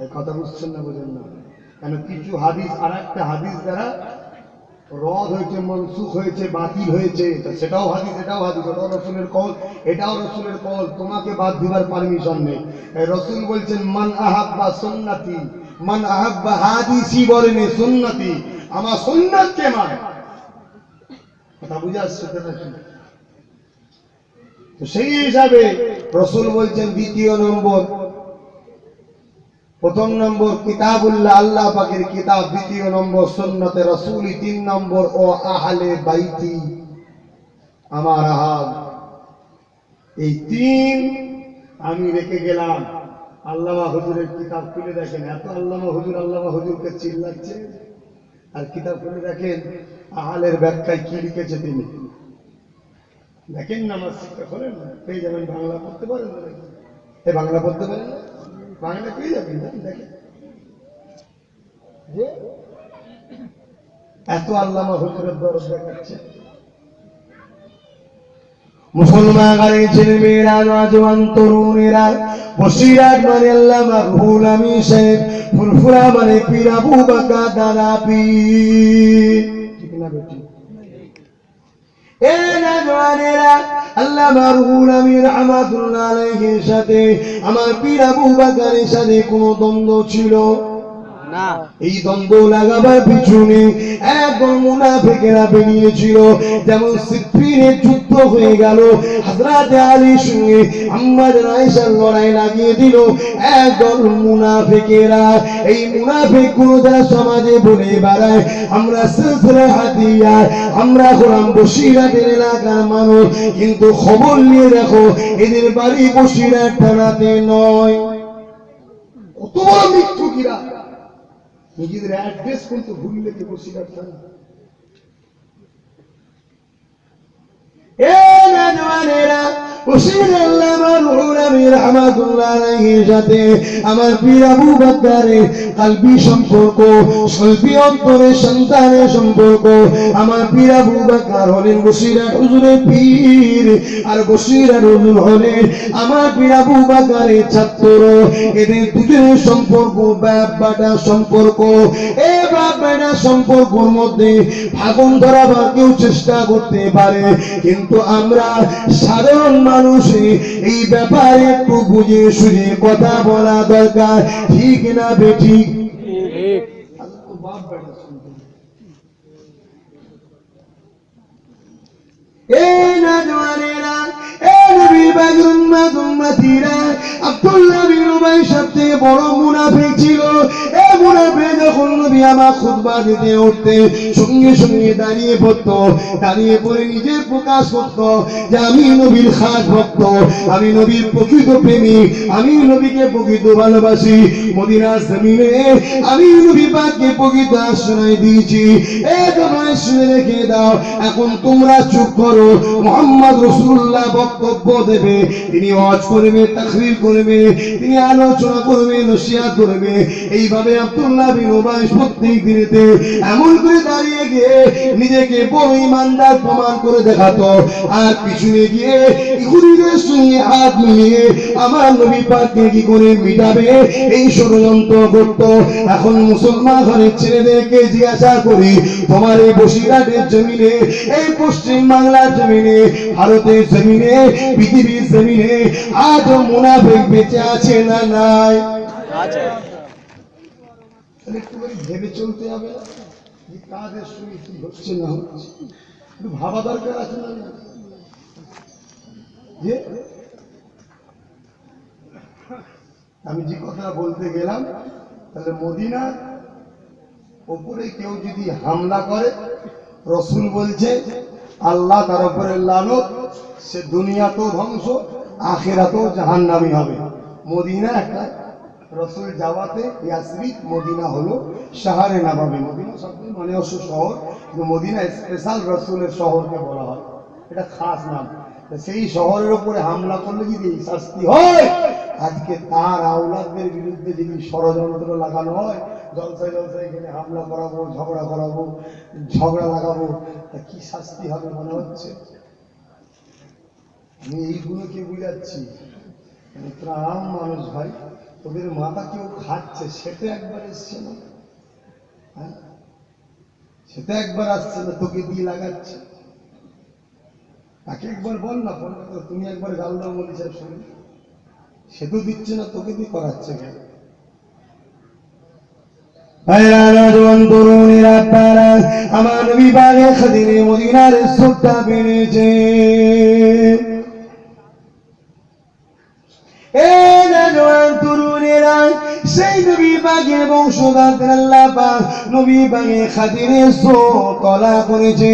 এই কথা বুঝছেন না? বুঝেন না? কেন কিছু হাদিস আর একটা হাদিস দ্বারা রদ হয়েছে, মনসুখ হয়েছে, বাতিল হয়েছে, সেটাও হাদিস, এটাও হাদিস, ওটাও রাসূলের কওল, এটাও রাসূলের কওল, তোমাকে বাদ দিবার পারমিশন নেই। রাসূল বলছেন মান আহাব্বা সুন্নতি, মান আহাব্বা হাদিসি, বলেন সুন্নতি, আমার সুন্নাতকে মানে। কথা বুঝে আসছে তো নাকি? তো সেই হিসাবে রাসূল বলছেন দ্বিতীয় নম্বর, প্রথম নম্বর কিতাবুল্লাহ, আল্লাহ পাকের কিতাব। দ্বিতীয় নম্বর সুন্নতে রাসূলি। তিন নম্বর ও আহলে বাইতি, আমার আহাল। এই তিন আমি রেখে গেলাম। আল্লামা হুজুরের কিতাব খুলে দেখেন, এত আল্লামা হুজুরকে চিল্লাচ্ছে, আর কিতাব খুলে দেখেন আহালের ব্যাখ্যায় কি লিখেছে তিনি। দেখেন নামাজ শিক্ষা করেন, পেয়ে যাবেন। বাংলা পড়তে পারেন? এই বাংলা পড়তে পারেন না? বাংলা পেয়ে যাবেন। দেখেন এত আল্লামা হুজুরের দরদ দেখাচ্ছে। মুসলমান গাড়ির ছেলে মেয়েরা, নওজোয়ান তরুণেরা, বসিরহাট মানে আল্লামা রুহুল আমিন সাহেব, ফুরফুরা মানে পীর আবু বকর দাদা পীর। ঠিক না বেটি? এ নওজোয়ানেরা, আল্লামা রুহুল আমিন রাহমাতুল্লাহ আলাইহির সাথে আমার পীর আবু বকরের সাথে কোনো দ্বন্দ্ব ছিল না। এই দ্বন্দ্ব লাগাবার পিছনে একদল মুনাফিকেরা বেরিয়েছিল। যেমন সিফিনের যুদ্ধ হয়ে গেল, হযরত আলীর সঙ্গে আম্মা আয়েশার লড়াই লাগিয়ে দিল একদল মুনাফিকেরা। এই মুনাফিকগুলো যারা সমাজে বলে বেড়ায় আমরা সিলসিলা হাদিয়া, আমরা হলাম বসিরহাটের এলাকার মানুষ, কিন্তু খবর নিয়ে দেখো এদের বাড়ি বসিরহাট থানাতে নয়। কত বড় মিথ্যুকিরা! নিজেদের অ্যাড্রেস কিন্তু ভুল লিখে বসিরহাট থানা। এ নওজোয়ানেরা, আমার পীর আবু বকরের কলবি সম্পর্ক, কলবি অন্তরের সন্তানের সম্পর্ক। আমার পীর আবু বকর হলেন বসিরহাট হুজুরের পীর, আর বসিরহাট হুজুর হলেন আমার পীর আবু বকরের ছাত্র। এদের দুজনের সম্পর্ক বাপ বেটা সম্পর্ক। এই বাপ বেটা সম্পর্কের মধ্যে ভাগন ধরাবার কেউ চেষ্টা করতে পারে, কিন্তু আমরা সাধারণ মানুষ এই ব্যাপারে একটু বুঝে শুনে কথা বলা দরকার, ঠিক না বেঠিক? আব্দুল্লাহ বিন উবাই সবচেয়ে বড় মুনাফিক ছিল। এই মুনাফিক যখন নবী আমার খুতবা দিতে উঠতে সঙ্গে সঙ্গে দাঁড়িয়ে পড়তো, দাঁড়িয়ে পড়ে নিজে প্রকাশ করতো যে আমি নবীর খাস ভক্ত, আমি নবীর প্রকৃত প্রেমিক, আমি নবীকে প্রকৃত ভালোবাসি, মদিনার জমিনে আমি নবী পাককে প্রকৃত আশ্রয় দিয়েছি। এই তোমার শুনে রেখে দাও, এখন তোমরা চুপ করো। মুহাম্মদ রাসূলুল্লাহ বক্তব্য দেবে, তিনি ওয়াজ করবে, তাকরীর করবে, তিনি আলোচনা করবে, নসিহত করবে। এইভাবে আব্দুল্লাহ বিন উবাই প্রত্যেক দিনেতে এমন করে দাঁড়িয়ে গিয়ে নিজেকে বড় ইমানদার প্রমাণ করে দেখাতো, আর পিছনে গিয়ে ইহুদিদের সঙ্গে হাত মিলিয়ে আমার নবী পাককে কি করে মিটাবে এই ষড়যন্ত্র করত। এখন মুসলমান ঘরের ছেলেদেরকে জিজ্ঞাসা করি, তোমার এই বসিরহাটের জমিনে, এই পশ্চিম বাংলার জমিনে, ভারতের জমিনে, পৃথিবীর জমিনে আজ মুনাফিক বেঁচে আছে না নাই? একটু ভেবে চলতে হবে যে কাদের সঙ্গে কি হচ্ছে না হচ্ছে, একটু ভাবা দরকার আছে না? যে আমি যে কথা বলতে গেলাম, তাহলে মদিনার উপরে কেউ যদি হামলা করে, রসুল বলছে আল্লাহ তার উপরে লানত, সে দুনিয়াতেও ধ্বংস, আখিরাতেও জাহান্নামী হবে। মদিনা একটা রসুল যাওয়াতে ইয়াসরিব, মদিনা হলো শহরে নববী। মদিনা শব্দ মানে হচ্ছে শহর, কিন্তু মদিনা স্পেশাল রসুলের শহরকে বলা হয়, এটা খাস নাম। সেই শহরের উপরে হামলা করলে যদি শাস্তি হয়, আজকে তার আওলাদদের বিরুদ্ধে যদি ষড়যন্ত্র লাগানো হয়, জলসায় জলসায় এখানে হামলা করাবো, ঝগড়া লাগাবো, তা কি শাস্তি হবে মনে হচ্ছে? আমি এইগুলোকে বুঝাচ্ছি, তোরা আম মানুষ ভাই, ওদের মাথা কেউ খাচ্ছে, সেটা একবার এসছে না, সেটা একবার আসছে না, তোকে দিয়ে লাগাচ্ছে। তাকে একবার বল না, ফোন করে তুমি একবার গাল দাও বলি সাহেব শুনে, সে তো দিচ্ছে না, তোকে দিয়ে করাচ্ছে কেন? আমার নবী পাকের খাতিরে মদিনার ইজ্জতটা বেড়েছে। সেই নবী পাকের বংশধরদের আল্লাহ পাক নবী পাকের খাতিরে তলা করেছে।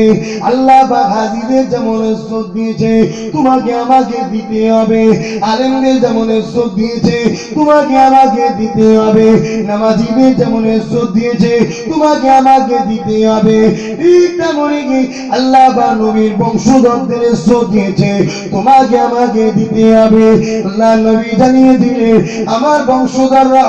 আল্লাহ পাক হাজীদের যেমন ইজ্জত দিয়েছে, তোমাকে আমাকে দিতে হবে। আলেমদের যেমন ইজ্জত দিয়েছে, তোমাকে আমাকে দিতে হবে। নামাজীদের যেমন ইজ্জত দিয়েছে, তোমাকে আমাকে দিতে হবে। ঠিক তেমনই কি আল্লাহ পাক নবীর বংশধরদের ইজ্জত দিয়েছে, তোমাকে আমাকে দিতে হবে। আল্লাহ নবী জানিয়ে দিলেন, আমার বংশধররা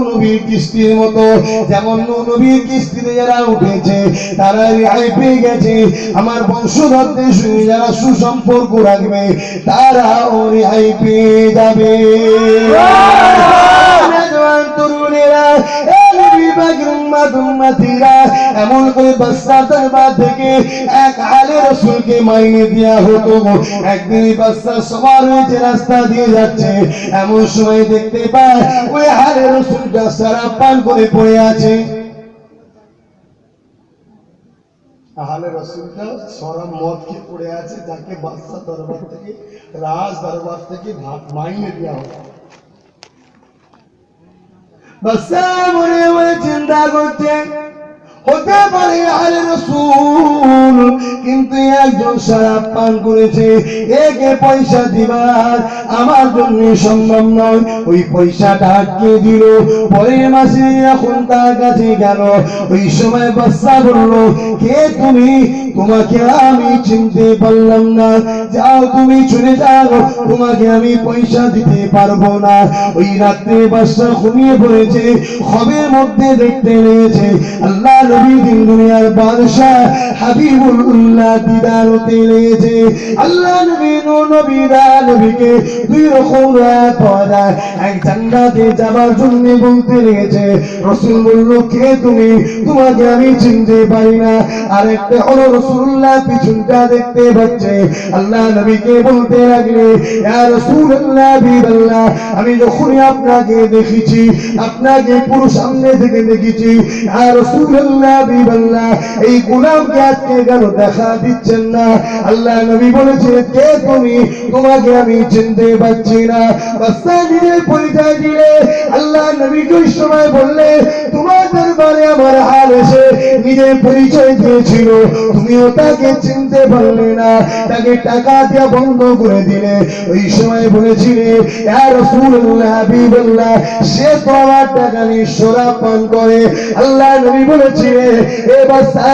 নবীর কিস্তির মতো, যেমন নবীর কিস্তিতে যারা উঠেছে তারা রেহাই পেয়ে গেছে, আমার বংশধরদের সঙ্গে যারা সুসম্পর্ক রাখবে তারাও রেহাই পেয়ে যাবে। এমন করে বাদশাহ দরবার থেকে এক আলে রাসূলকে মাইনে দেয়া হতো। একদিন বাদশাহ সবার হয়েছে, রাস্তা দিয়ে যাচ্ছে, এমন সময় দেখতে পায় ওই আলে রাসূলটা শরাব পান করে পড়ে আছে। আহলে রাসূলটা শরাব মদ খেয়ে পড়ে আছে, যাকে বাদশাহ দরবার থেকে, রাজ দরবার থেকে মাইনে দেয়া হতো। বাদশাহ মনে মনে চিন্তা করছে, হতে পারে আহলে রাসূল, কিন্তু একজন শরাব পান করেছে, একে পয়সা দিবার আমার জন্য সম্ভব নয়। ওই পয়সাটা আটকে দিল, পরের মাসে এখন তার কাছে গেল। ওই সময় বাদশা বলল, কে তুমি? তোমাকে আমি চিনতে পারলাম না, যাও তুমি চলে যাও, তোমাকে আমি পয়সা দিতে পারবো না। ওই রাত্রে বাদশা ঘুমিয়ে পড়েছে, খবের মধ্যে দেখতে পেয়েছে আল্লাহ নবী দিন দুনিয়ার বাদশাহ হাবিবুল্লাহ রাসূলুল্লাহ দিদার হতে লেগেছে। আল্লাহ নবী নবীকে দুই রকম রাত পাওয়া যায়। এক জান্নাতে যাবার জন্য বলতে লেগেছে, রাসূল বলল কে তুমি? তোমাকে আমি চিনতে পারি না। আর একটা হলো রাসূলুল্লাহ পিছনটা দেখতে পাচ্ছে। আল্লাহ নবীকে বলতে লাগলে, ইয়া রাসূলুল্লাহ বিল্লাহ, আমি যখনই আপনাকে দেখেছি, আপনাকে পুরো সামনে থেকে দেখেছি, ইয়া রাসূলুল্লাহ বিল্লাহ, এই গোলামকে আজকে কেন দেখা দিচ্ছেন না? আল্লাহ নবী বলেছে কে তুমি? তোমাকে আমি চিনতে পারছি না। বাচ্চা নিজের পরিচয় দিলে আল্লাহ নবী ওই সময় বললে, তোমার দরবারে আমার হাল এসে নিজের পরিচয় দিয়েছিল, তুমিও তাকে চিনতে পারলে না, তাকে টাকা দিয়ে বন্ধ করে দিলে। ওই সময় বলেছিলে ইয়া রাসূলুল্লাহ হাবিবাল্লাহ, সে তো আমার টাকা নিয়ে শরাব পান করে। আল্লাহ নবী বলেছিলেন এ বাচ্চা,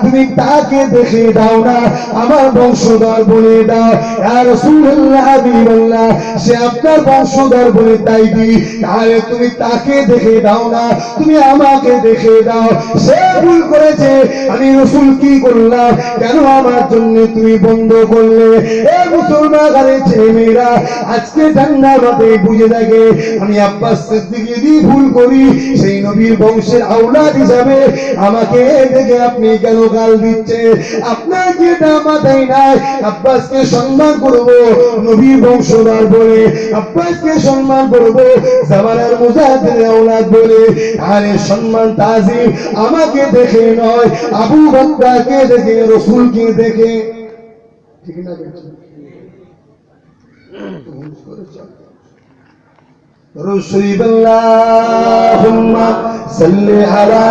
তুমি তাকে দেখে দাও না, আমার বংশধর বলে দাও। ইয়া রাসূলুল্লাহ হাবিবাল্লাহ, সে আপনার বংশধর বলে তাই দিই, তাহলে তুমি তাকে দেখে দাও না, তুমি আমাকে দেখে দাও। সে ভুল করেছে, আমি রাসূল কি করলাম? কেন আমার জন্য তুমি বন্ধ করলে? এ মুসলমানের ছেলেমেয়েরা, আজকে জান্নাতে বুঝে থাকে আমি আব্বাস সিদ্দিক যদি ভুল করি, সেই নবীর বংশের আওলাদ হিসাবে আমাকে দেখে আপনি কেন গাল দিচ্ছেন? আপনাকে এটা মাথায় নাই, আব্বাসকে সম্মান করব নবীর বংশধর বলে, আব্বাসকে সম্মান করব জামানার মুজাহিদের আওলাদ বলে। আরে সম্মান তাজিম আমাকে দেখে নয়, আবু বকরকে দেখে, রাসূলকে দেখে। ঠিক না? رسول اللهم صل على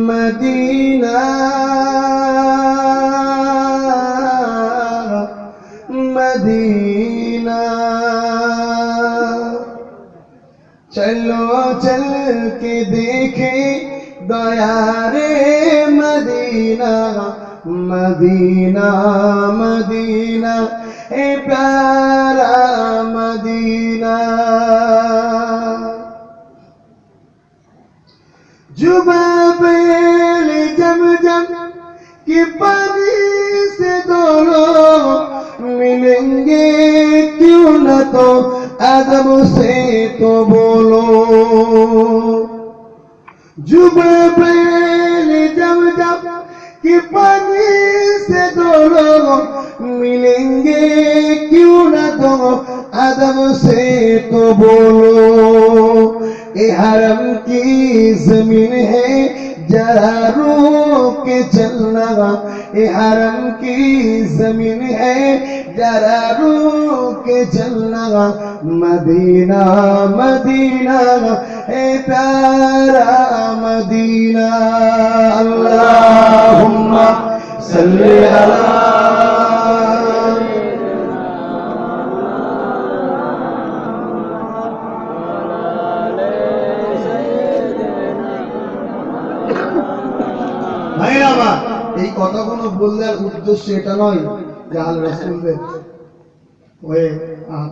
مدينة مدينة चलो चल के देखे दयारे मदीना मदीना मदीना ए प्यारा मदीना। जुबाबेल जमजम के पानी से दोनों मिलेंगे क्यों न तो अदब से तो बोलो। जुबाबेल जमजम के पानी से दोनों मिलेंगे क्यों न तो अदब से तो बोलो। ये हरम की जमीन है जरा रोक के चलना, ये हरम की जमीन है जरा रोक के चलना। मदीना मदीना है प्यारा मदीना। अल्लाहुम्मा सल्ली अला এই কথাগুলো বললে উদ্দেশ্য এটা নয় যে আল রাসূলদের ওই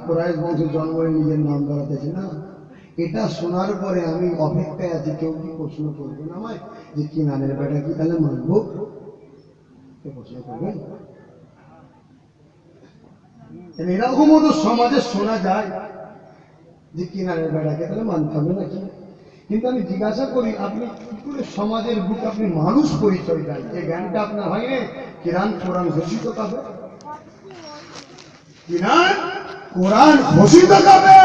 কুরাইশ বংশের জন্ম নিজের নাম ধরাতেছে না। এটা শোনার পরে আমি অপেক্ষায় আছি কেউ কি প্রশ্ন করবে না আমায় যে কি নানের বেটা কি তাহলে মানবো? প্রশ্ন করবেন? এরকমও তো সমাজে শোনা যায় যে কি নানের বেটাকে তাহলে মানতে হবে নাকি। কিন্তু আমি জিজ্ঞাসা করি আপনি কি করে সমাজের বুকে আপনি মানুষ পরিচয় দেন? এই জ্ঞানটা আপনার হয়নি? কিরান কোরআন ঘোষিত কাবে, কিরান কোরআন ঘোষিত কাবে,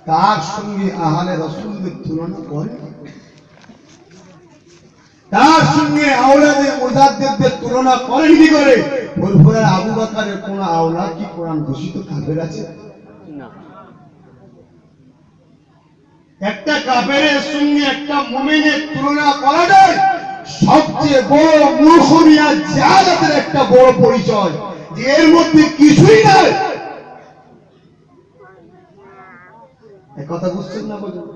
তার সঙ্গে আহলে রাসূলদের তুলনা করে, তার সঙ্গে আওলাদে মুজাদ্দিদদের তুলনা করেন কি করে? ফুরফুরার আবু বকরের কোন আওলাদ কি কোরআন ঘোষিত কাফের আছে? না। একটা কাফেরের সঙ্গে একটা মুমিনের তুলনা করাটাই সবচেয়ে বড় মূর্খমি আর জাহালাতের একটা বড় পরিচয়, যে এর মধ্যে কিছুই নাই। এই কথা বুঝছেন না? বলুন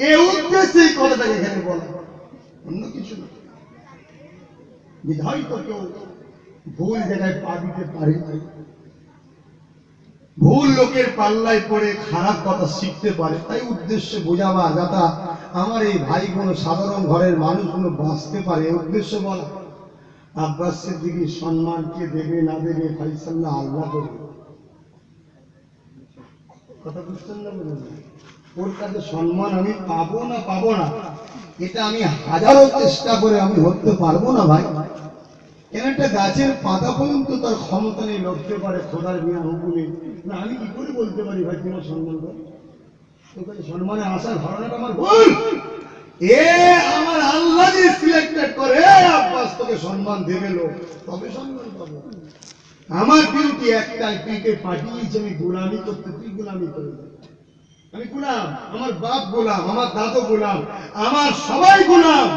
এই উদ্দেশ্যে এই কথাটাকে এখানে বলা, অন্য কিছু না। যে হয়তো কেউ ভুল জায়গায় পা দিতে পারে, ভুল লোকের পাল্লায় পড়ে খারাপ কথা শিখতে পারে, তাই উদ্দেশ্যে বোঝাবা যাতে আমার এই ভাইগুলো সাধারণ ঘরের মানুষগুলো বাঁচতে পারে, উদ্দেশ্য বলা। আব্বাস সিদ্দিকীর সম্মান কে দেবে না দেবে ফাইসাল্লাহ আল্লাহ করবে। কথা বুঝছেন না? বলুন, ওর কাছে সম্মান আমি পাবো না এটা আমি হাজারো চেষ্টা করে আমি ধরতে পারবো না ভাই। কেন একটা গাছের পাতা পর্যন্ত তার ক্ষমতা নেই লড়তে পারে খোদার বিনা হুকুমে, না আমি কি করে বলতে পারি ভাই তোমার সম্মান করো? তোর কাছে সম্মানে আসার ধারণাটা আমার ভুল। আমার আল্লাহ যে সিলেক্টেড করে আব্বাস তোকে সম্মান দেবে লোক, তবে সম্মান পাবো। আমার ডিউটি একটাই, তুইকে পাঠিয়েছে আমি গোলামি করতে, তুই গোলামি করে। আমি গোলাম, আমার বাপ গোলাম, আমার দাদু গোলাম, আমার সবাই গোলাম।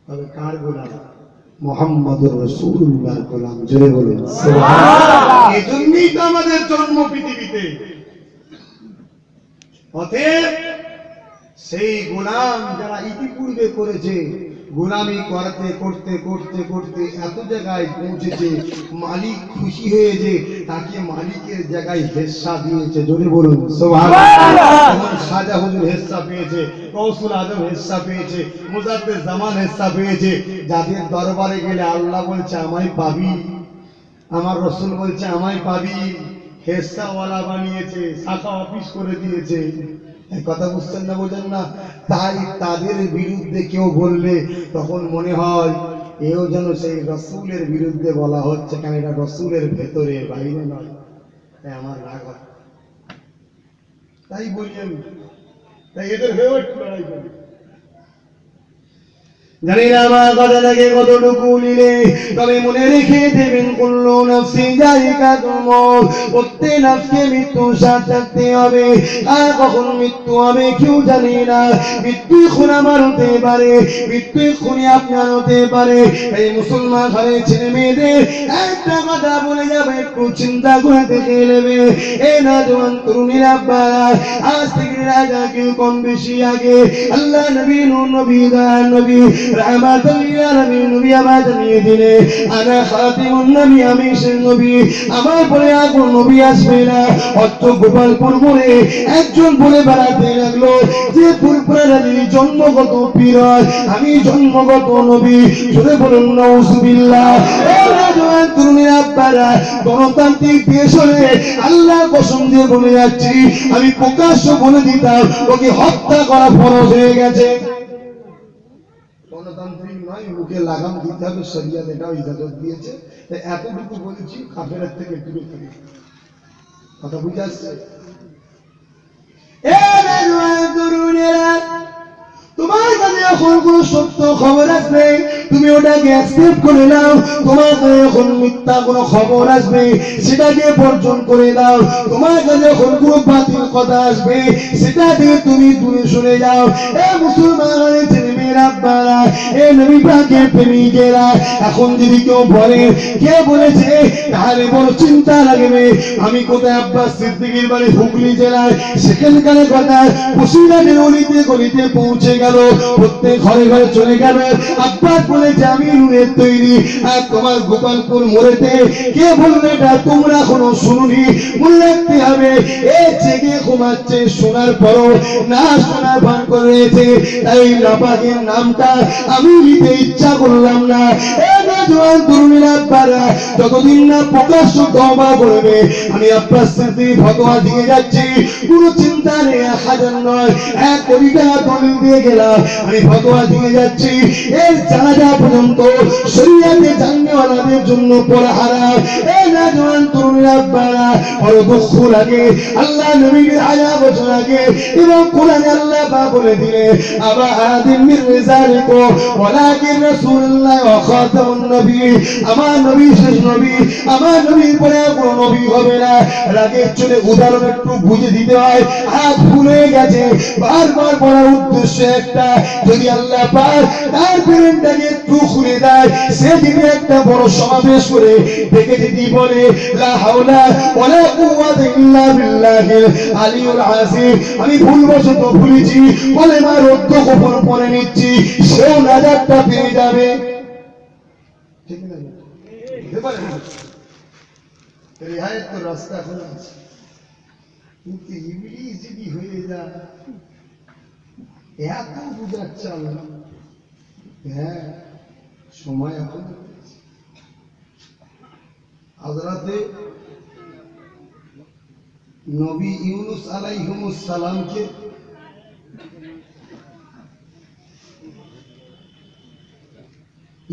তবে কার গোলাম? মুহাম্মদুর রাসূলুল্লাহর গোলাম। জোরে বলুন সুবহানাল্লাহ। এজন্যই তো আমাদের জন্ম পৃথিবীতে। অতএব সেই গোলাম যারা ইতিপূর্বে করেছে, গোলামি করতে করতে করতে করতে এত জায়গায় পৌঁছেছে, মালিক খুশি হয়েছে, তাকে মালিকের জায়গায় হেস্সা দিয়েছে। জোরে বলুন সুবহানাল্লাহ। খাজা হুজুর হেস্সা পেয়েছে, গৌসুল আজম হেস্সা পেয়েছে, মুজাদ্দেদ জামান হেস্সা পেয়েছে। যাদের দরবারে গেলে আল্লাহ বলছে আমায় পাবি, আমার রাসূল বলছে আমায় পাবি, হেস্সাওয়ালা বানিয়েছে, শাখা অফিস করে দিয়েছে। কথা বুঝছেন না? বোঝেন না? তাই তাদের বিরুদ্ধে কেউ বললে তখন মনে হয় এও যেন সেই রাসূলের বিরুদ্ধে বলা হচ্ছে, কারণ এটা রাসূলের ভেতরে, বাইরে নয়। তাই আমার রাগ হয়, তাই বলি আমি, তাই এদের হয়েও একটু লড়াই করি। জানি না আমার কথা লাগে কতটুকু নিলে, তবে মনে রেখে দেবেন কুল্লু নাফসিন যায়িকাতুল মউত, প্রত্যেক নাফসকে মৃত্যুর স্বাদ থাকতে হবে। আর কখন মৃত্যু হবে কেউ জানে না। মৃত্যু এখন আমার হতে পারে, মৃত্যু এখনই আপনার হতে পারে। এই মুসলমান ঘরের ছেলে মেয়েদের একটা কথা বলে যাবে, একটু চিন্তা করে দেখে নেবে। এই নওজোয়ান তরুণীরা আব্বারা, আজ থেকে রাজা কেউ কম বেশি আগে আল্লাহ নবী নূর নবী দয়ার নবী রাহমাতুল লিল আলামিন নবী আবার জানিয়ে দিলে আনা খাতিমুন নবী, আমি শেষ নবী, আমার পরে আর কোন নবী আসবে না। অত্র গোপালপুর মোড়ে একজন বলে বেড়াতে লাগলো যে ফুরফুরা নবী জন্মগত পীর, আমি জন্মগত নবী। জোরে বলুন নাউজুবিল্লাহ। তরুণীরা আব্বারা, গণতান্ত্রিক দেশ হলে আল্লাহর কসম দিয়ে বলে যাচ্ছি, আমি প্রকাশ্য বলে দিতাম ওকে হত্যা করা ফরজ হয়ে গেছে। গণতান্ত্রিক নয়, মুখে লাগাম দিতে হবে, শরিয়ত এটাও ইজাজত দিয়েছে। এতটুকু বলেছি, কাফেরের থেকে দূরে থাকি। কথা বুঝে আসছে? তোমার কাছে এখন কোন সত্য খবর আসবে, তুমি ওটাকে অ্যাকসেপ্ট করে নাও। তোমার কাছে এখন মিথ্যা কোন খবর আসবে, সেটাকে বর্জন করে দাও। তোমার কাছে এখন কোন বাতিল কথা আসবে, সেটা থেকে তুমি দূরে সরে যাও। এ মুসলমানের ছেলে মেয়েরা আব্বারা, এ নবী পাকের প্রেমিকেরা, এখন যদি কেউ বলে কে বলেছে, তাহলে বড় চিন্তা লাগবে। আমি কোথায়? আব্বাস সিদ্দিকীর বাড়ি হুগলি জেলায়, সেখানকার কথা বসিরহাটের অলিতে গলিতে পৌঁছে গেল, প্রত্যেক ঘরে ঘরে চলে গেল। আব্বাস বলেছে আমি নুনের তৈরি। আর তোমার গোপালপুর মোড়েতে কে বলবে এটা তোমরা এখনো শুনুনি। মনে রাখতে হবে, এ জেগে ঘুমাচ্ছে, শোনার পরও না শোনার ভান করে রয়েছে। তাই নাপাকের নামটা আমি নিতে ইচ্ছা করলাম না। তরুণীরা আব্বারা, যতদিন না প্রকাশ্য তওবা করবে, আমি আব্বাস সিদ্দিক ফতোয়া দিয়ে যাচ্ছি, কোনো চিন্তা নেই, 1000 নয় 1 কোটি টাকা দলিল দিয়ে গেলাম, আমি ফতোয়া দিয়ে যাচ্ছি, এর জানাজা পর্যন্ত শরীয়তে জাননেওয়ালাদের জন্য পড়া হারাম। এই নওজোয়ান তরুণীরা আব্বারা, বড় দুঃখ লাগে। আল্লাহ নবীর 1000 বছর আগে এবং কোরআনে আল্লাহ পাক বলে দিলে আবা আদিম মির রিজালিকু ওয়ালাকিন রাসূলুল্লাহ ওয়া খাতামুন নবী, আমার নবী শেষ নবী, আমার নবীর পরে আর কোনো নবী হবে না। রাগের চলে উদাহরণ একটু বুঝে দিতে হয়, হাত ভুলে গেছে। বারবার বলার উদ্দেশ্য একটা, যদি আল্লাহ পাক তার ব্রেনটাকে একটু খুলে দেয়, সে যদি একটা বড় সমাবেশ করে ডেকে যদি বলে লা হাওলা ওয়ালা কুওয়াতা ইল্লা বিল্লাহিল আলিয়ুল আযীম, আমি ভুলবশত ভুলেছি, কলেমার অর্থ গোপন করে নিচ্ছি, সেও নাজাতটা পেয়ে যাবে। ঠিক না? বুঝতে পারেন রেহাইয়ের তো রাস্তা খোলা আছে, কিন্তু ইবলিস যদি হয়ে যায় এত বুঝাচ্ছে আল্লাহ। হ্যাঁ, সময় এখন হযরতে নবী ইউনুস আলাইহিস সালামকে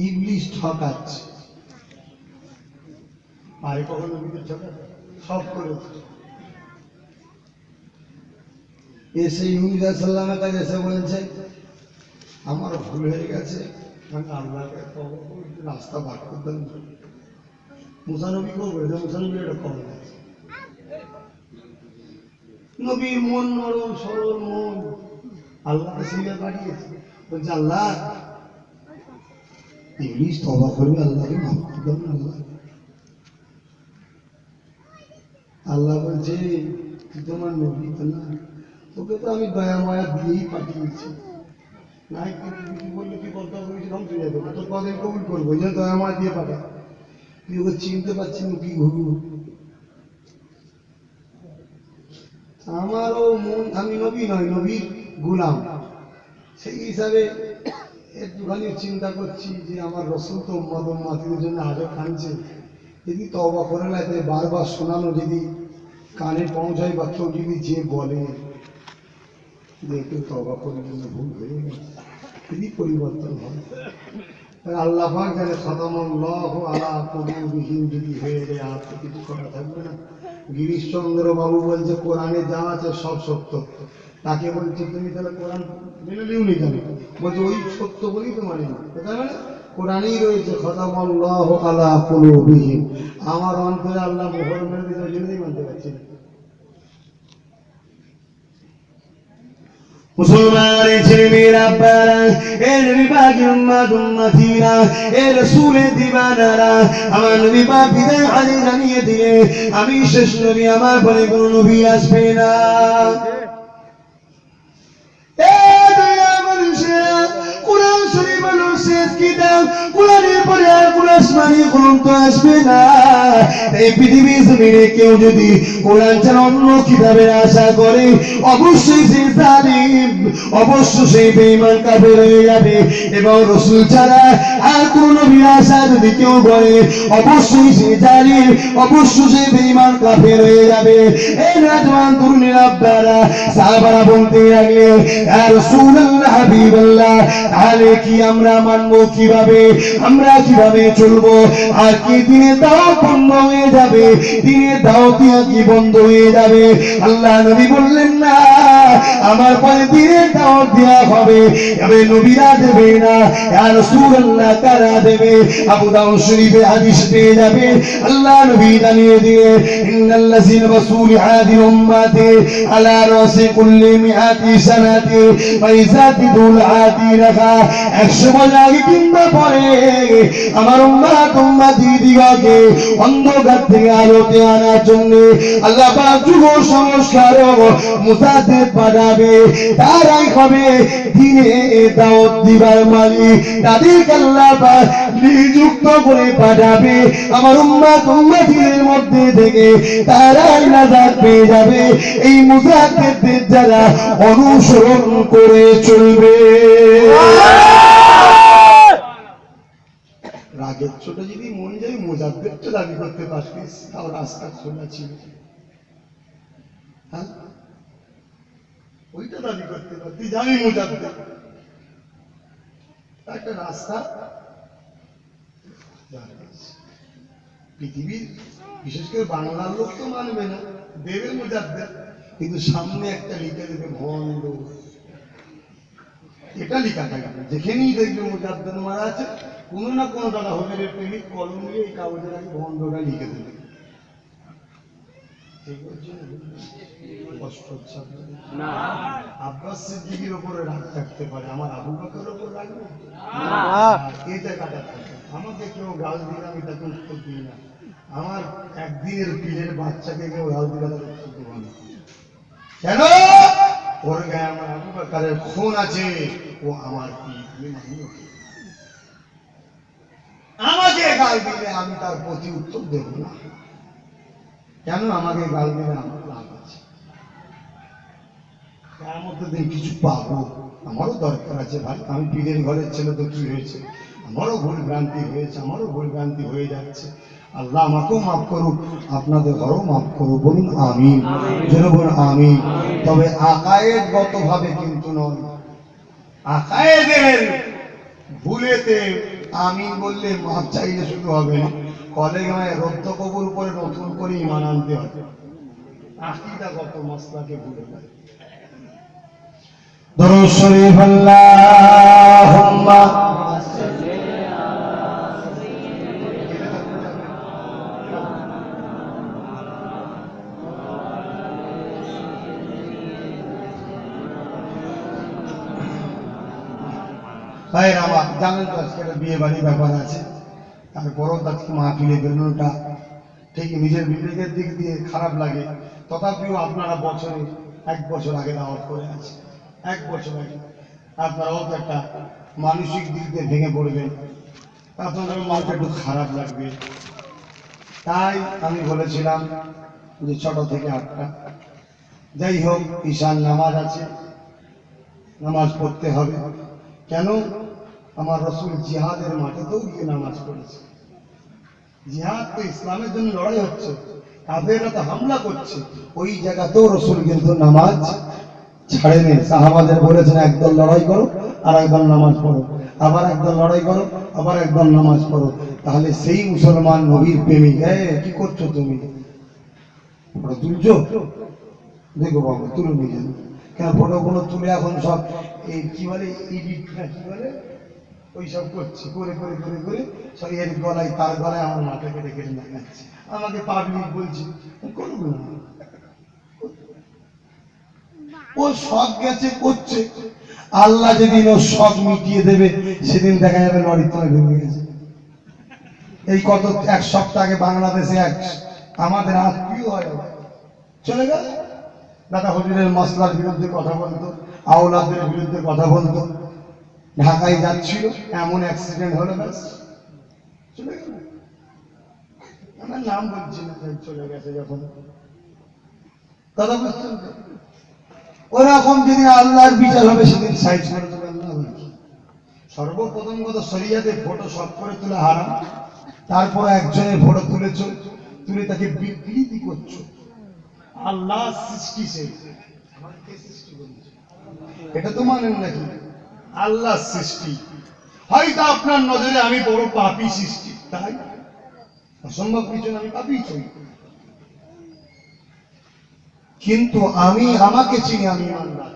ইবলিস ঠকাচ্ছে। আর কখনো নবীকে ঠকাচ্ছে? সব করেছে। এসে ইউনুস আলাইহিস সালামের কাছে এসে বলছে আমার ভুল হয়ে গেছে, আমি আল্লাহকে তওবা করে রাস্তা বার করে দেন। মুসা নবী করবে, মুসা নবী এটা করে না। নবীর মন নরম সরল মন, আল্লাহ সিলে পাঠিয়েছে। বলছে আল্লাহ ইবলিস তওবা করবে, আল্লাহকে মাফ করে দেন। আল্লাহ বলছে তুই তোমার নবী তো না, তোকে তো আমি দয়া মায়া দিয়েই পাঠিয়েছি। নাই কিছু বললে তুই কথা বলেছি ধ্বংস হয়ে যাবে, তোর কথা কবুল করবো, যে দয়া মায়া দিয়ে পাঠা। তুই ওকে চিনতে পারছি না কি ঘুরু। আমারও মন, আমি নবী নয়, নবীর গোলাম, সেই হিসাবে একটুখানি চিন্তা করছি যে আমার রসুল তো উম্মতের জন্য আজও কাঁদছে, যদি তওবা করে না তাই বারবার শোনানো যদি কানে পৌঁছায় বা কেউ যদি যে বলে যে একটু তওবা করে জন্য ভুল হয়ে গেছে, যদি পরিবর্তন হয়। আল্লাহ পাক জানে খাতামাল্লাহু আলা কুলুবিহিম যদি হয়ে যায় আর তো কিছু করা থাকবে না। গিরিশচন্দ্র বাবু বলছে কোরআনে যা আছে সব সত্য। তাকে বলছে তুমি তাহলে কোরআন মেনে নিওনি কেন? বলছে ওই সত্য বলেই তো মানি না। তাই মানে কোরআনেই রয়েছে খাতামাল্লাহু আলা কুলুবিহিম, আমার অন্তরে আল্লাহ মোহর মেরে দিয়েছে, ওই জন্যই মানতে পারছি না। মুসলমানের ছেলেমেয়েরা আপনারা, এ নবী পাকের উম্মত উম্মতিরা, এ রাসূলের দিওয়ানারা, আমার নবী পাক বিদায় হাদিস জানিয়ে দিয়ে আমি শেষ নবী, আমার পরে কোন নবী আসবে না। এ দুনিয়ার মানুষেরা, কোরআন শরীফ হলো শেষ কিতাব, কোরআনের পরে আর কোন আসমানি গ্রন্থ আসবে না। এই পৃথিবীর জমিনে কেউ যদি কোরআন ছাড়া অন্য কিতাবের আশা করে অবশ্যই সে জালিম, অবশ্যই সেই বেঈমান কাফের হয়ে যাবে। এবং রাসূল ছাড়া আর কোন নবীর আশা যদি কেউ করে অবশ্যই সে জালিম, অবশ্যই সে বেঈমান কাফের হয়ে যাবে। এই নওজওয়ান তরুণীরা আপনারা, সাহাবারা বলতে লাগলে ইয়া রাসূলুল্লাহ হাবিবাল্লাহ, তাহলে কি আমরা মানবো কিভাবে, আমরা কিভাবে চলবো? আর কি দিনে দাওয়াত বন্ধ হয়ে যাবে, দিনে দাওয়াত কি বন্ধ হয়ে যাবে? আল্লাহ নবী বললেন না, আমার পরে দিনে দাওয়াত দেওয়া হবে, তবে নবীরা দেবে না। ইয়া রাসূলুল্লাহ কারা দেবে? আবু দাউদ শরীফে হাদিস পেয়ে যাবে, আল্লাহ নবী জানিয়ে দিয়ে ইন্নাল্লাযিনা রাসূল হাদিল উম্মাতি আলা রাসি কুল্লি মিআতি সানাতি ওয়া ইযাতি দুল আতি রাখা। 100 বছর আগে কিংবা পরে আমার উম্মত উম্মতি দিগকে অন্ধকার থেকে আলোতে আনার জন্য আল্লাহ পাক যুগ সংস্কারক মুজাদ্দিদ পাঠাবে। তারাই হবে দিনে দাওয়াত দিবার মালিক, তাদেরকে আল্লাহ পাক নিযুক্ত করে পাঠাবে। আমার উম্মত উম্মতিদের মধ্যে থেকে তারাই নাজাত পেয়ে যাবে, এই মুজাদ্দিদদের যারা অনুসরণ করে চলবে। রাগের ছোট যদি মন যায় মুজাদ্দিদটা দাবি করতে পারতিস, তাও রাস্তা খোলা ছিল। হ্যাঁ, ওইটা দাবি করতে পারতিস, আমি মুজাদ্দিদ, একটা রাস্তা। পৃথিবীর বিশেষ করে বাংলার লোক তো মানবে না, দেবের মুজাদ্দিদ, কিন্তু সামনে একটা লিখে দেবে ভণ্ড। এটা লিখা থাকবে, যেখানেই দেখবে মুজাদ্দিদ মারা আছে, কোনো না কোনো দাদা হোটেলের প্রেমিক কলম নিয়ে এই কাগজের আগে ভণ্ডটা লিখে দেবে। কষ্ট হচ্ছে না? আব্বাস সিদ্দিকীর উপরে রাগ থাকতে পারে, আমার আবু বকরের উপর রাগ নেই। এই জায়গাটা থাকে, আমাকে কেউ গাল দিলে আমি তাকে উত্তর দিই না। আমার একদিনের পীরের বাচ্চাকে কেউ গাল দিলে তাকে উত্তর দেবো না। কেন? ওর গায়ে আমার আবু বকরের খুন আছে, ও আমার পীর, আমি মানি। আমার আমাকে গাল দিলে আমি তার প্রতি উত্তর দেব না। কেন? আমাকে গাল দিলে আমার লাভ আছে, তার মধ্যে দিন কিছু পাবো, আমারও দরকার আছে ভাই। আমি পীরের ঘরের ছেলে তো কি হয়েছে, আমারও ভুল ভ্রান্তি হয়েছে, আমারও ভুল ভ্রান্তি হয়ে যাচ্ছে। আল্লাহ আমাকেও মাফ করুক, আপনাদের ঘরেও মাফ করুক। বলুন আমিন, যেন বলুন আমিন। তবে আকায়েদগত ভাবে কিন্তু নয়, আকায়েদের ভুলেতে আমিন বললে মাফ চাইলে শুধু হবে না, কলেগায় রদ্দ কবুল করে নতুন করে ঈমান আনতে হবে। আকীদাগত মাসলাকে ভুলে যায়। দরুদ শরীফ আল্লাহুম্মা ভাই রামা, জানেন তো আজকে বিয়ে বাড়ির ব্যাপার আছে, তারপরও তাকে মাহফিলে বেরোনোটা ঠিক নিজের বিবেকের দিক দিয়ে খারাপ লাগে। তথাপিও আপনারা বছরে 1 বছর আগে দাওয়াত করে আছে, 1 বছর আগে আপনারাও তো একটা মানসিক দিক দিয়ে ভেঙে পড়বেন, আপনাদের মনটা একটু খারাপ লাগবে। তাই আমি বলেছিলাম যে 6টা থেকে 8টা, যাই হোক ঈশান নামাজ আছে, নামাজ পড়তে হবে। কেন? আমার রসুল জিহাদের মাঠে তো গিয়ে নামাজ পড়েছে। জিহাদ তো ইসলামের জন্য লড়াই হচ্ছে, কাফেররা তো হামলা করছে, ওই জায়গাতেও রসুল কিন্তু নামাজ ছাড়েনি। সাহাবাদের বলেছেন একদল লড়াই করো আর একদল নামাজ পড়ো, আবার একদল লড়াই করো আবার একদল নামাজ পড়ো। তাহলে সেই মুসলমান নবীর প্রেমিক, কি করছো তুমি? ফটো তুলছো? দেখো বাবু তুলে নিয়ে কেন ফটোগুলো তুলে এখন সব এই কি বলে এডিট না কি বলে ওইসব করছি, করে করে করে করে সব এর গলায় তার গলায় আমার মাথা কেটে কেটে লাগাচ্ছে, আমাকে পাবলিক বলছি করবো না। ও শখ গেছে করছে, আল্লাহ যেদিন ও শখ মিটিয়ে দেবে সেদিন দেখা যাবে লরির তলায় ঢুকে গেছে। এই কত 1 সপ্তাহ আগে বাংলাদেশে আমাদের আত্মীয় হয় চলে গেল, দাদা হুজুরের মশলার বিরুদ্ধে কথা বলতো, আওলাদের বিরুদ্ধে কথা বলতো, ঢাকায় যাচ্ছিল, এমন অ্যাক্সিডেন্ট হলো, ব্যাস চলে গেল। আমার নাম বলছি না, চলে গেছে যখন। কথা বুঝছেন তো? ওরকম যেদিন আল্লাহর বিচার হবে সেদিন সাইজ করে দেবে আল্লাহ। সর্বপ্রথম কথা, শরিয়াতে ফটো শট করে তোলা হারাম। তারপর একজনের ফটো তুলেছ, তুলে তাকে বিকৃতি করছো। আল্লাহ সৃষ্টি, এটা তো মানেন নাকি? আল্লাহ সৃষ্টি, হয়তো আপনার নজরে আমি বড় পাপী সৃষ্টি, তাই অসম্ভব কিছু না, আমি পাপী চাই, কিন্তু আমি আমাকে চিনি, আমি ইমানদার।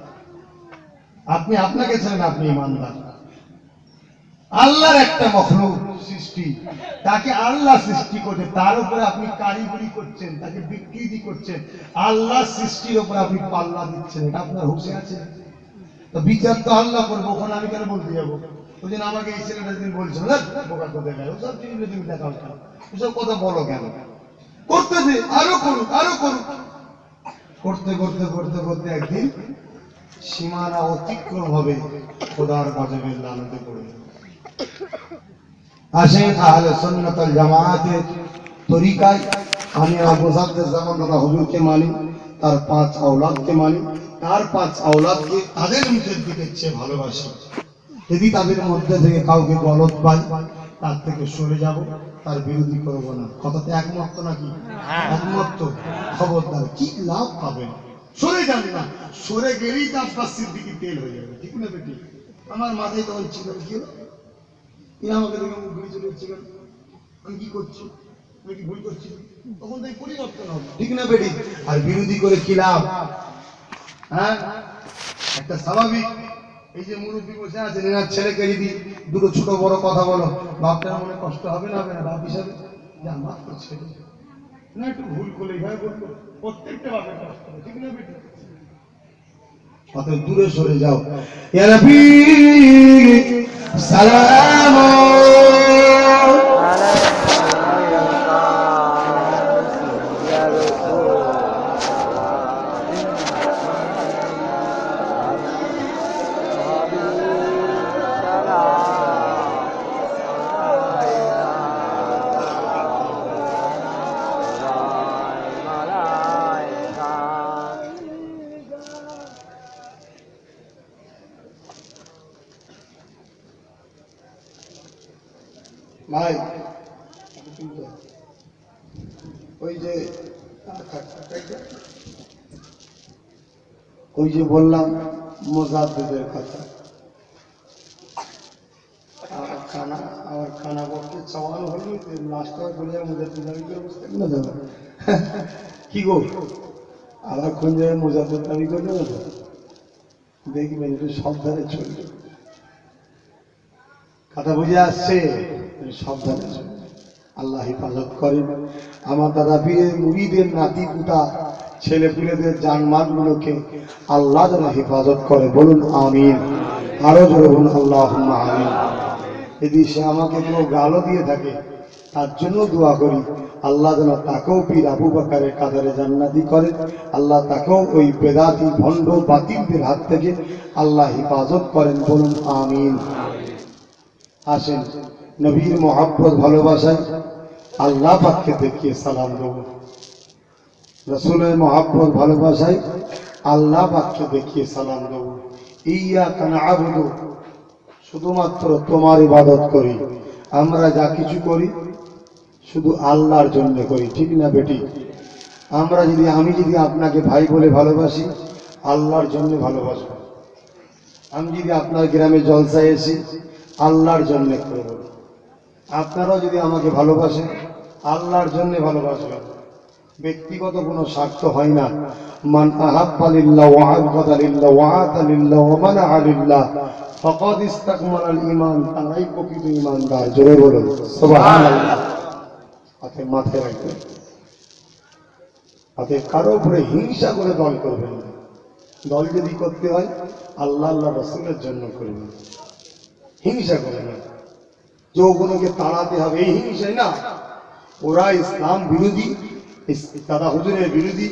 আপনি আপনাকে চেনেন, আপনি ইমানদার। আল্লাহর একটা মখলুক সৃষ্টি, তাকে আল্লাহ সৃষ্টি করছে, তার উপরে আপনি কারিগরি করছেন, তাকে বিকৃতি করছেন, আল্লাহ সৃষ্টির উপরে আপনি পাল্লা দিচ্ছেন, এটা আপনার হুঁশে আছে? তো বিচার তো আল্লাহ করবো, ওখানে আমি কেন বলতে যাবো? ওই জন্য আমাকে এই ছেলেটা দিন বলছিল বোকা কোথায় গেল, ওসব জিনিস তুমি দেখাও কেন, ওসব কথা বলো কেন? করতে দে, আরো করুক আরো করুক। করতে করতে করতে করতে একদিন সীমানা অতিক্রম হবে, খোদার গজবের লানতে পড়বে। আসেন আহলে সুন্নাত ওয়াল জামাতের তরিকায় আমি আবু মুসাদ্দেদ জামান দাদা হুজুরকে মানি, তার 5 আওলাদকে মানি, তার 5 আওলাদকে তাদের মুখের দিকে চেয়ে ভালোবাসি। যদি তাদের মধ্যে থেকে কাউকে গলত পাই, তার থেকে সরে যাব, তার বিরোধী করব না। কথাতে একমত নাকি? একমত। খবরদার, কি লাভ পাবেন? সরে যান না, সরে গেলেই তো আপনার সিদ্দিকি তেল হয়ে যাবে, ঠিক না বেটি? আমার মাথায় তখন ছিল কি হলো, আমাকে দেখে মুখ ঘুরে চলে যাচ্ছে, আমি কি করছি, আমি কি ভুল করছি? তখন তাই পরিবর্তন হবে, ঠিক না বেটি? আর বিরোধী করে কি লাভ? হ্যাঁ, একটা স্বাভাবিক, এই যে মুরব্বী বসে আছেন, এনার ছেলেকে যদি দুটো ছোট বড় কথা বলো, বাপটার মনে কষ্ট হবে না? হবে না? বাপ হিসাবে যে আমার তো ছেলে না, একটু ভুল করলে এইভাবে বলবো, প্রত্যেকটা বাপের কষ্ট হবে, ঠিক না বেটি? অতএব দূরে সরে যাও। ইয়া নবী সালাম ভাই ওই যে বললাম মুজাদ্দিদের কথা, আমার খানা করতে চাওয়ানো হলো লাস্টে বলে মুজাদ্দিদ দাবি করে বসতে না যাবে কি গো আবার কোন জায়গায় মুজাদ্দিদ দাবি করলে না দেখবেন একটু সাবধানে চলবে, কথা বুঝে আসছে, সাবধানে চলবে। আল্লাহ হেফাজত করেন। আমার দাদা পীরের মুরিদের নাতি পুতা ছেলে পুলেদের জানমালগুলোকে আল্লাহ যেন হেফাজত করে, বলুন আমিন। আরো জোরে বলুন আল্লাহুম্মা আমিন। যদি সে আমাকে কোনো গালও দিয়ে থাকে তার জন্য দোয়া করি, আল্লাহ যেন তাকেও পীর আবু বকরের কাতারে জান্নাতি করেন, আল্লাহ তাকেও ওই বেদাতি ভণ্ড বাতিলদের হাত থেকে আল্লাহ হেফাজত করেন, বলুন আমিন। আসেন নবীর মহব্বত ভালোবাসায় আল্লাহ পাককে দেখিয়ে সালাম দেব, রসুলের মহব্বত ভালোবাসায় আল্লাহ পাককে দেখিয়ে সালাম দেব। ইয়্যাকা না'বুদু, শুধুমাত্র তোমার ইবাদত করি, আমরা যা কিছু করি শুধু আল্লাহর জন্য করি, ঠিক না বেটি? আমি যদি আপনাকে ভাই বলে ভালোবাসি, আল্লাহর জন্য ভালোবাসবো। আমি যদি আপনার গ্রামে জলসায় এসি, আল্লাহর জন্য করব। আপনারাও যদি আমাকে ভালোবাসেন, আল্লাহর জন্য ভালোবাসবেন, ব্যক্তিগত কোনো স্বার্থ হয় না। মান আহাব্বা লিল্লাহ ওয়া আবগাদা লিল্লাহ ওয়া আতা লিল্লাহ ওয়া মানাআ লিল্লাহ ফাকাদ ইসতাকমালাল ঈমান, তারাই প্রকৃত ঈমানদার। জোরে বলুন সুবহানাল্লাহ। আপনি মাথায় রাখবেন, আপনি কারো উপরে হিংসা করে দল করবেন না। দল যদি করতে হয় আল্লাহ আল্লাহ রাসূলের জন্য করবেন, হিংসা করে না। যৌবনকে তাড়াতে হবে এই হিংসায় না, ওরা ইসলাম বিরোধী, দাদা হুজুরের বিরোধী,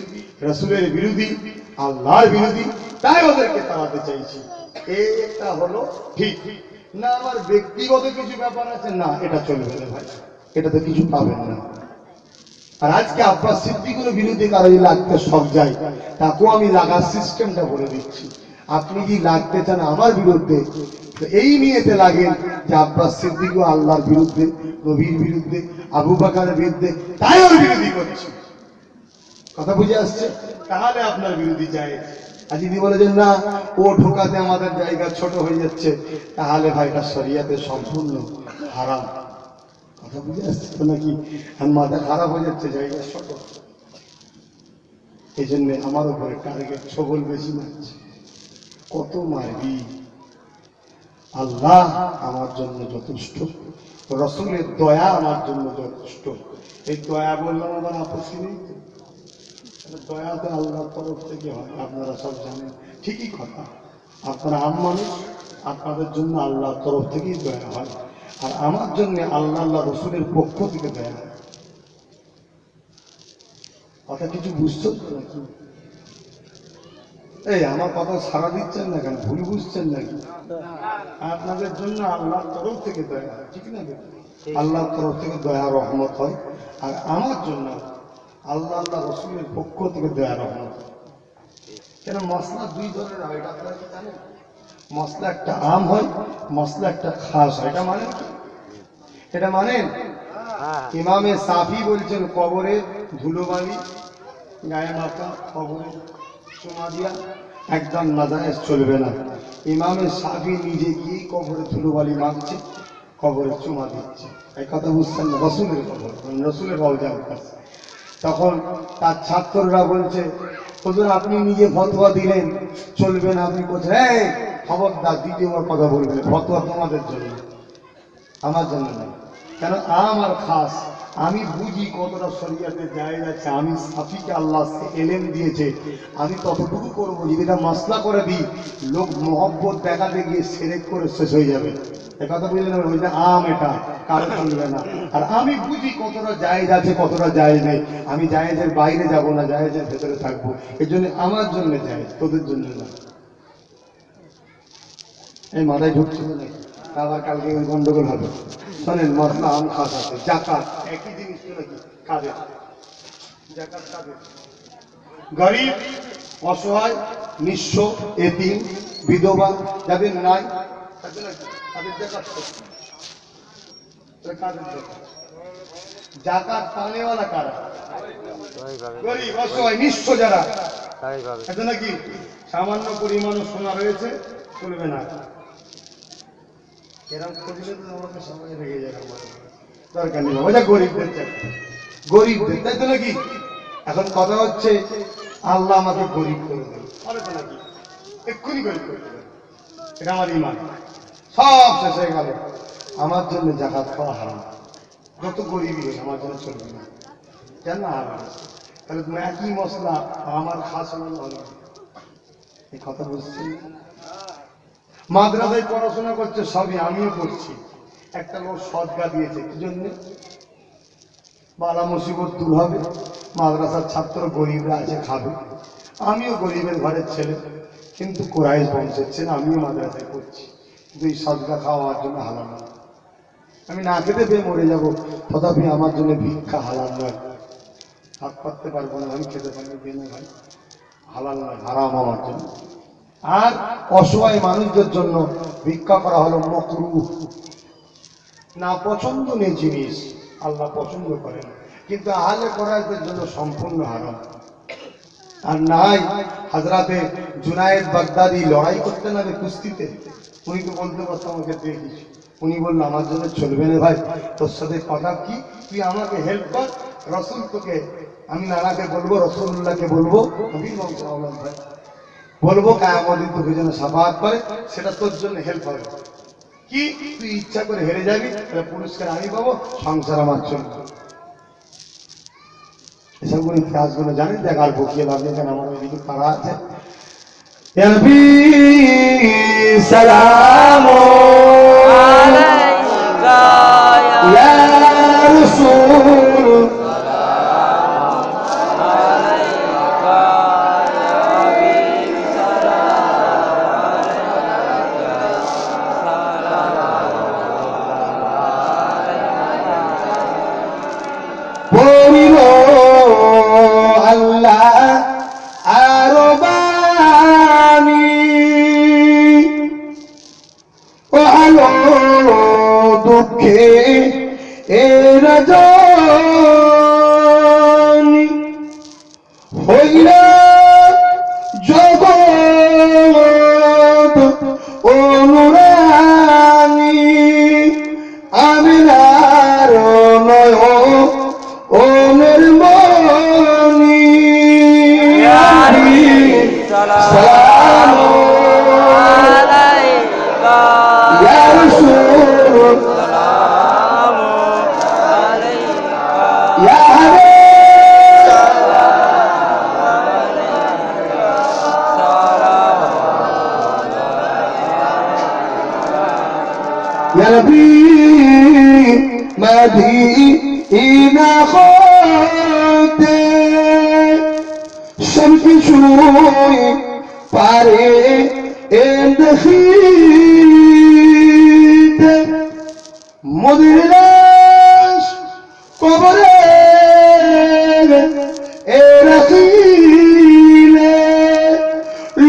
রাসূলের বিরোধী, আল্লাহর বিরোধী, তাই ওদেরকে তাড়াতে চাইছি। এটা হলো ঠিক না। আমার ব্যক্তিগত কিছু ব্যাপার আছে না, এটা চলবে না ভাই, এটাতে কিছু পাবেন না। আর আজকে আব্বাস সিদ্দিকের বিরুদ্ধে কারো লাগতে সব যায়, তাকেও আমি লাগার সিস্টেমটা বলে দিচ্ছি। আপনি কি লাগতে চান আমার বিরুদ্ধে, এই নিয়েতে লাগেন যে আব্বাস সিদ্দিকও আল্লাহর বিরুদ্ধে, নবীর বিরুদ্ধে, আবু বকরের বিরুদ্ধে, তাই ওর বিরোধী করছে। কথা বুঝে আসছে? তাহলে আপনার বিরোধী যায়। আর যদি বলে যে না ও ঢোকাতে আমাদের জায়গা ছোট হয়ে যাচ্ছে, তাহলে ভাইটা শরিয়াতে সম্পূর্ণ হারাম। কথা বুঝে আসছে তো নাকি? মাথা খারাপ হয়ে যাচ্ছে, জায়গা ছোট। এই জন্য আমার উপরে টার্গেট ছবল বেশি মারছে। কত মারবি? আল্লাহ আমার জন্য যথেষ্ট, রসুলের দয়া আমার জন্য যথেষ্ট। এই দয়া বললাম আমার আপত্তি নেই, দয়া তো আল্লাহর তরফ থেকে হয়, আপনারা সব জানেন। ঠিকই কথা, আপনারা আম মানুষ, আপনাদের জন্য আল্লাহর তরফ থেকেই দয়া হয়, আর আমার জন্য আল্লাহ আল্লাহ রসুলের পক্ষ থেকে দয়া হয়। কথা কিছু বুঝছেন নাকি? এই আমার কথা সারা দিচ্ছেন না কেন? ভুল বুঝছেন নাকি? আপনাদের জন্য আল্লাহর তরফ থেকে দয়া হয়, ঠিক না? আল্লাহর তরফ থেকে দয়া রহমত হয়, আর আমার জন্য আল্লাহ আল্লাহ রসুলের পক্ষ থেকে দয়া রহমত হয়। কেন মশলা দুই ধরনের হয়, এটা আপনারা কি জানেন? মশলা একটা আম হয়, মশলা একটা খাস হয়। এটা মানেন কি? এটা মানেন? ইমামে সাফি বলছেন কবরে ধুলোবালি গায়ে মাথা, কবরে চুমা দিয়া একদম নাজায়েজ চলবে না। ইমামে সাফি নিজে গিয়ে কবরে ধুলোবালি মাখছে, কবরে চুমা দিচ্ছে। এই কথা বুঝছেন না? রসুলের কবর, রসুলের রওজা কাছে। তখন তার ছাত্ররা বলছে হুজুর আপনি নিজে ফতোয়া দিলেন চলবে না, আপনি বলছেন এই খবরদার দ্বিতীয়বার কথা বলবেন, ফতোয়া তোমাদের জন্য, আমার জন্য নয়। কেন? আমার খাস, আমি বুঝি কতটা শরিয়াতে জায়েজ আছে। আমি সাফিকে আল্লাহ এলেম দিয়েছে, আমি ততটুকু করবো। যদি এটা মাসলা করে দিই, লোক মহব্বত দেখাতে গিয়ে সেরেক করে শেষ হয়ে যাবে। কথা বুঝলেন? ওই যে আম, এটা কারো চলবে না। আর আমি বুঝি কতটা জায়েজ আছে, কতটা জায়েজ নেই। আমি জায়েজের বাইরে যাব না, জায়েজের ভেতরে থাকবো। এই জন্য আমার জন্য জায়েজ, তোদের জন্য না। এই মাথায় ঢুকছে না, আবার কালকে গন্ডগোল হবে। শোনেন, মশলা আম খাস আছে, জাকাত একই জিনিস তো নাকি? কাদের জাকাত? কাদের? গরিব, অসহায়, নিঃস্ব, এতিম, বিধবা, যাদের নাই তাদের জাকাত। কাদের দরকার? জাকাত পানেওয়ালা কারা? গরিব অসহায় নিঃস্ব যারা। এটা নাকি সামান্য পরিমাণও সোনা রয়েছে চলবে না, এরকম করলে তো আমাকে সবাই রেগে যাবে। দরকার নেই বাবা, গরিবদের চাকরি, গরিবদের, তাই তো নাকি? এখন কথা হচ্ছে আল্লাহ আমাকে গরিব করে দেবে, হবে তো নাকি? এক্ষুনি গরিব করে দেবে, এটা আমার ইমান। সব শেষ হয়ে গেল, আমার জন্য জাকাত খাওয়া হারাম। যত গরিবই হোক আমার জন্য চলবে না, কেন হারাম? তাহলে তুমি একই মশলা আমার খাস ভালো, এই কথা বুঝছি। মাদ্রাসায় পড়াশোনা করছে সবই, আমিও করছি। একটা লোক সদকা দিয়েছে কি জন্য? বালা মুসিবত দূর হবে, মাদ্রাসার ছাত্র গরিবরা আছে খাবে। আমিও গরিবের ঘরের ছেলে, কিন্তু কুরাইশ বংশের ছেলে, আমিও মাদ্রাসায় পড়ছি, কিন্তু এই সদকা খাওয়ার জন্য হালাল না। আমি না খেতে পেয়ে মরে যাব, তথাপি আমার জন্য ভিক্ষা হালাল নয়। হাত পাততে পারবো না, আমি খেতে পারবো কেন ভাই? হালাল নয়, হারাম আমার জন্য। আর অসহায় মানুষদের জন্য ভিক্ষা করা হলো মাকরুহ, না পছন্দনীয় জিনিস, আল্লাহ পছন্দ করেন, কিন্তু আহলে কোরআনদের জন্য সম্পূর্ণ হারাম। আর নাই হযরতে জুনায়েদ বাগদাদি লড়াই করতে নামে কুস্তিতে, উনি তো বলতে পারতাম আমাকে দেখিস, উনি বললেন আমার জন্য চলবে না ভাই, তোর সাথে কথা কি, তুই আমাকে হেল্প কর, রসুল তোকে, আমি নানাকে বলবো, রসুল্লাহকে বলবো, নবীর বংশ আওলাদ ভাই বলবো, কিয়ামতের তোকে যেন শাফাআত করে, সেটা তোর জন্য হেল্প হবে। কি তুই ইচ্ছা করে হেরে যাবি, তাহলে পুরস্কার আমি পাবো, সংসার আমার চলবে। এসবগুলো ইতিহাসগুলো জানেন, দেখার বকিয়ে লাভ নেই, আমার ওইদিকে পাড়া আছে। ইয়া নবী সালাম আলাইকা ইয়া রাসূল يا نبي مدينة خوتي شمس شوي পারে এন্দখিতে মোদের লাশ কবরে এ রাখিলে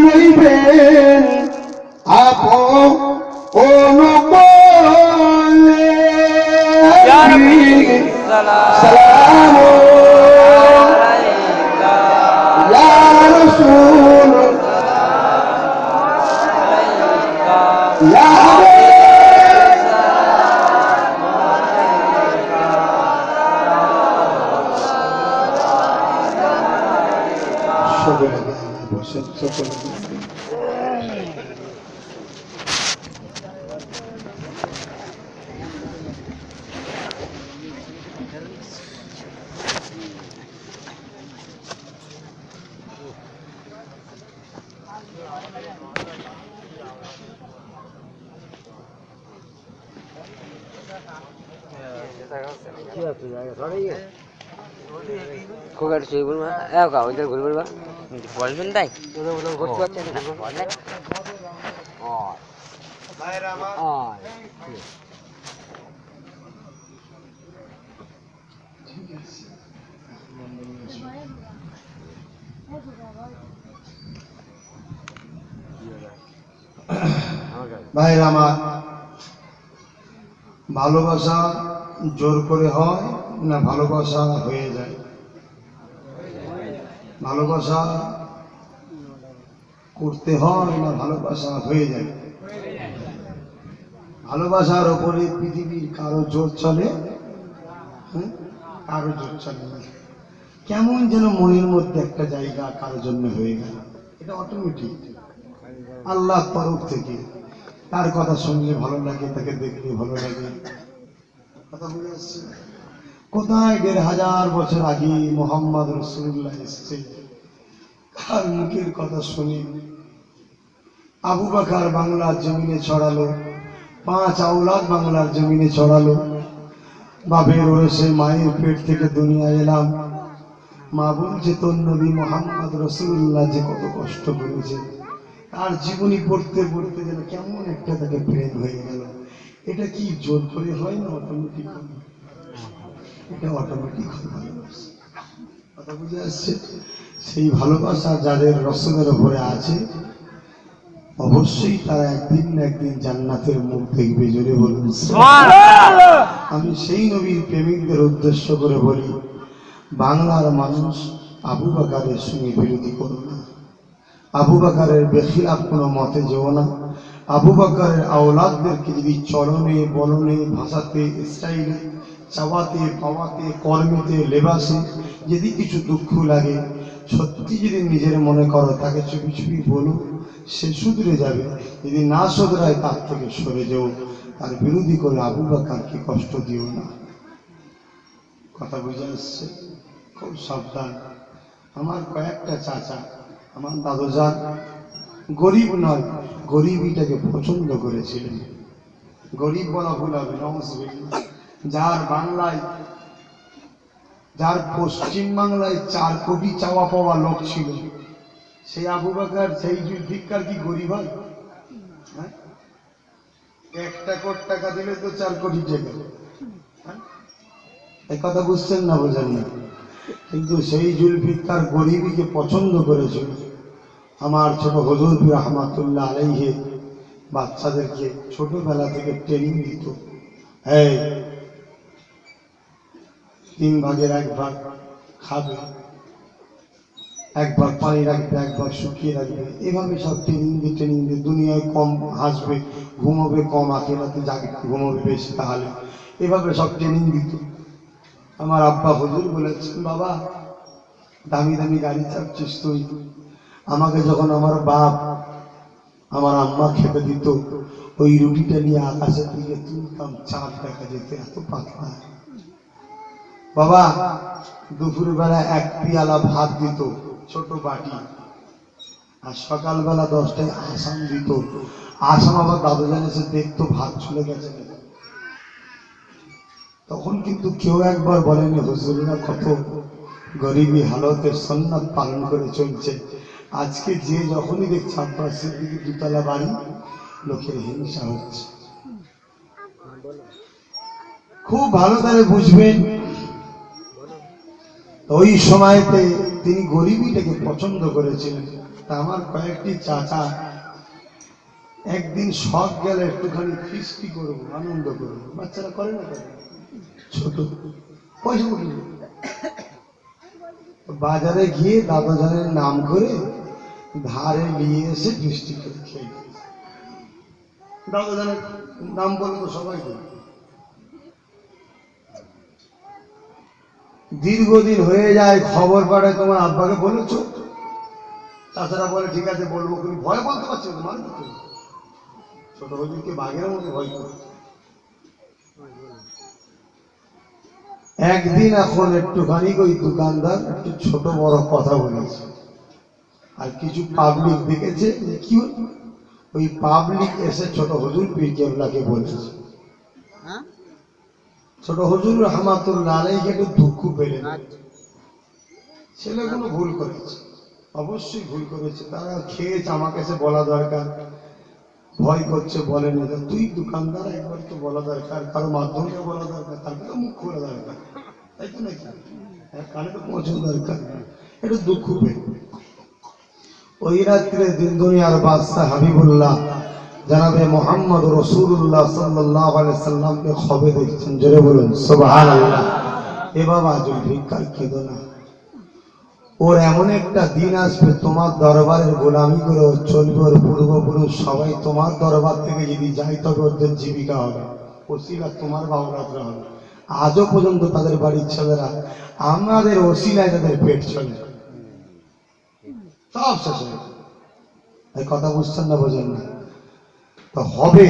লইবেন আপন অনুবলে সালাম আলাইকা ইয়া রাসূল ইয়া সকলে বসেন, সকলে কোকার সেই বলবা এ কা ওইটা ঘুরে বলবা বলবেন তাই ওরা ওরা করতে পারছেন না বলে ও ভাইরা আমার ঠিক আছে ভাইরা আমার ভালোবাসা জোর করে হয় না ভালোবাসা হয়ে যায়? ভালোবাসা করতে হয় না ভালোবাসা হয়ে যায়? ভালোবাসার ওপরে পৃথিবীর কারো জোর চলে? কারো জোর চলে না। কেমন যেন মনের মধ্যে একটা জায়গা কারো জন্য হয়ে গেল, এটা অটোমেটিক আল্লাহর তরফ থেকে। তার কথা শুনলে ভালো লাগে, তাকে দেখলে ভালো লাগে। কথা বুঝে আসছে? কোথায় ১,৫০০ বছর আগে মোহাম্মদ রাসূলুল্লাহ এসেছে, তার মুখের কথা শুনে আবু বকর বাংলার জমিনে ছড়ালো, 5 আওলাদ বাংলার জমিনে ছড়ালো। বাপের ওরসে মায়ের পেট থেকে দুনিয়া এলাম, মা বলছে তোর নবী মোহাম্মদ রাসূলুল্লাহ যে কত কষ্ট করেছে। তার জীবনী পড়তে পড়তে যেন কেমন একটা তাকে প্রেম হয়ে গেল। এটা কি জোর করে হয় না অটোমেটিক? এটা অটোমেটিক ভালোবাসা। কথা বুঝে আসছে? সেই ভালোবাসা যাদের রসুলের উপরে আছে, অবশ্যই তারা একদিন না একদিন জান্নাতের মুখ দেখবে। জোরে বলুন সুবহানাল্লাহ। আমি সেই নবীর প্রেমিকদের উদ্দেশ্য করে বলি, বাংলার মানুষ আবু বকরের সঙ্গে বিরোধী করো না, আবু বকরের বেখিলাফ কোনো মতে যেও না। আবু বকরের আওলাদদেরকে যদি চলনে বলনে ভাষাতে স্টাইলে চাওয়াতে পাওয়াতে কর্মেতে লেবাসে যদি কিছু দুঃখ লাগে, সত্যি যদি নিজের মনে করো তাকে চুপি চুপি বলো, সে শুধরে যাবে। যদি না শুধরায় তার থেকে সরে যাও, তার বিরোধী করে আবু বকরকে কষ্ট দিও না। কথা বুঝে আসছে? খুব সাবধান। আমার কয়েকটা চাচা, আমার দাদুজান গরিব নয়, গরিবিটাকে পছন্দ করেছিলেন। গরিব বলা ভুল হবে, যার বাংলায়, যার পশ্চিম বাংলায় 4 কোটি চাওয়া পাওয়া লোক ছিল, সেই আবু বকর সেই জুলফিকার কি গরিব হয়? 1 কোটি টাকা দিলে তো 4 কোটি টাকা। এই কথা বুঝছেন না বোঝেন না? কিন্তু সেই জুলফিকার গরিবীকে পছন্দ করেছিল। আমার ছোট হুজুর রাহমাতুল্লাহ আলাইহি বাচ্চাদেরকে ছোটবেলা থেকে ট্রেনিং দিত। এই 3 ভাগের 1 ভাগ খাবে, 1 ভাগ পানি রাখবে, 1 ভাগ শুকিয়ে রাখবে। এভাবে সব ট্রেনিং দিয়ে দুনিয়ায় কম হাসবে, ঘুমোবে কম, আখিরাতে জাগবে ঘুমোবে বেশি। তাহলে এভাবে সব ট্রেনিং দিত। আমার আব্বা হুজুর বলেছেন, বাবা দামি দামি গাড়ি চাপছিস তুই, আমাকে যখন আমার বাপ আমার আম্মা খেতে দিত, ওই রুটিটা নিয়ে আকাশের দিকে তুলতাম, চাঁদ দেখা যেত, এত পাতলা। বাবা দুপুরবেলা 1 পিয়ালা ভাত দিত, ছোট বাটি, আর সকালবেলা 10টায় আসাম দিত। আসাম আবার দাদুজান এসে দেখতো ভাত চলে গেছে। তখন কিন্তু কেউ একবার বলেনি হুজুরেরা কত গরিবী হালতে সুন্নাত পালন করে চলছে। আজকে যে যখনই দেখছে আব্বাসের দিকে 2 তলা বাড়ি, লোকের হিংসা হচ্ছে। খুব ভালো করে বুঝবেন, ওই সময়তে তিনি গরিবীটাকে পছন্দ করেছিলেন। তা আমার কয়েকটি চাচা একদিন শখ গেলে একটুখানি ফিস্টি করবো, আনন্দ করবো। বাচ্চারা করে না, করে ছোট পয়সা উঠল, বাজারে গিয়ে দাদাজানের নাম করে ধারে নিয়ে এসে বৃষ্টি করে খেয়ে গেছে। দাদাজানের নাম বলবো সবাইকে। দীর্ঘদিন হয়ে যায়, খবর পাঠায় তোমার আব্বাকে বলেছো? চাচারা বলে ঠিক আছে বলবো, কিন্তু ভয় বলতে পারছো তো, মানে ছোট হুজুরকে বাঘের মতো ভয় করে। একদিন এখন একটুখানি ওই দোকানদার একটু ছোট বড় কথা বলেছে, আর কিছু পাবলিক দেখেছে কি ওই পাবলিক এসে ছোট হুজুর পীর কেবলাকে বলেছে। ছোট হুজুর রাহমাতুল্লাহ আলাইহি একটু দুঃখ পেলেন, ছেলেগুলো ভুল করেছে, অবশ্যই ভুল করেছে। তারা খেয়েছে, আমাকে এসে বলা দরকার, ভয় করছে বলেনি। তুই দোকানদার, একবার তো বলা দরকার, কারো মাধ্যমে বলা দরকার, তারপরে তো মুখ খোলা দরকার, তাই তো নাকি? কানে তো পৌঁছানো দরকার। একটু দুঃখ পেল। ওই রাত্রে দিন দুনিয়ার বাদশা হাবিবুল্লাহ জানাবে মোহাম্মদ রাসূলুল্লাহ সাল্লাল্লাহু আলাইহি সাল্লামকে খবে দেখছেন, জোরে বলুন সুবহানাল্লাহ। এ বাবা জুলফিকার কেঁদো না, ওর এমন একটা দিন আসবে তোমার দরবারের গোলামি করে ও চলবে, ওর পূর্বপুরুষ সবাই তোমার দরবার থেকে যদি যাই তবে ওদের জীবিকা হবে, ওসিলা তোমার বাউরাতরা হবে। আজও পর্যন্ত তাদের বাড়ির ছেলেরা আমাদের ওসিলায় তাদের পেট চলে, সব শেষ হয়ে গেছে। এই কথা বুঝছেন না, বোঝেন না? তো হবে,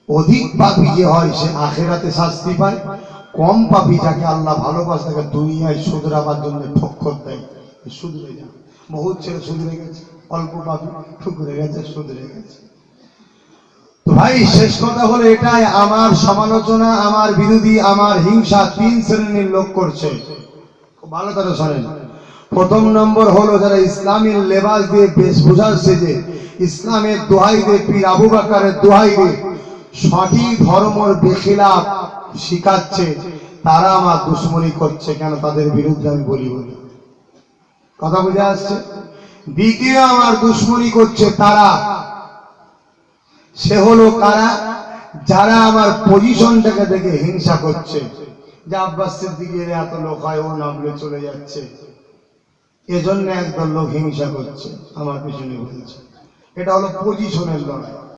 অধিক পাপী যে হয় সে আখেরাতে শাস্তি পায়, কম পাপী যাকে আল্লাহ ভালোবাসে তাকে দুনিয়ায় শুধরাবার জন্য ঠক্কর দেয়, শুধরে যায়। বহুত ছেলে শুধরে গেছে, অল্প পাপী ঠুকরে গেছে, শুধরে গেছে। তো ভাই শেষ কথা হলো এটাই, আমার সমালোচনা, আমার বিরোধী, আমার হিংসা তিন শ্রেণীর লোক করছে, খুব ভালো করে শোনেন। প্রথম নম্বর হলো যারা ইসলামের লেবাস দিয়ে বেশভূষা সেজে ইসলামের দোহাই দিয়ে, পীর আবু বকরের দোহাই দিয়ে সঠিক ধর্মের বেখিলাফ শিখাচ্ছে, তারা আমার দুশ্মনী করছে। কেন? তাদের বিরুদ্ধে আমি বলি বলি, কথা বুঝে আসছে? দ্বিতীয় আমার দুশ্মনী করছে তারা, সে হলো কারা? যারা আমার পজিশনটাকে দেখে হিংসা করছে, যে আব্বাস সিদ্দিকের এত লোক হয়, ও নামলে চলে যাচ্ছে, এজন্য একদল লোক হিংসা করছে, আমার পিছনে বলছে। এটা হলো পজিশনের লড়াই।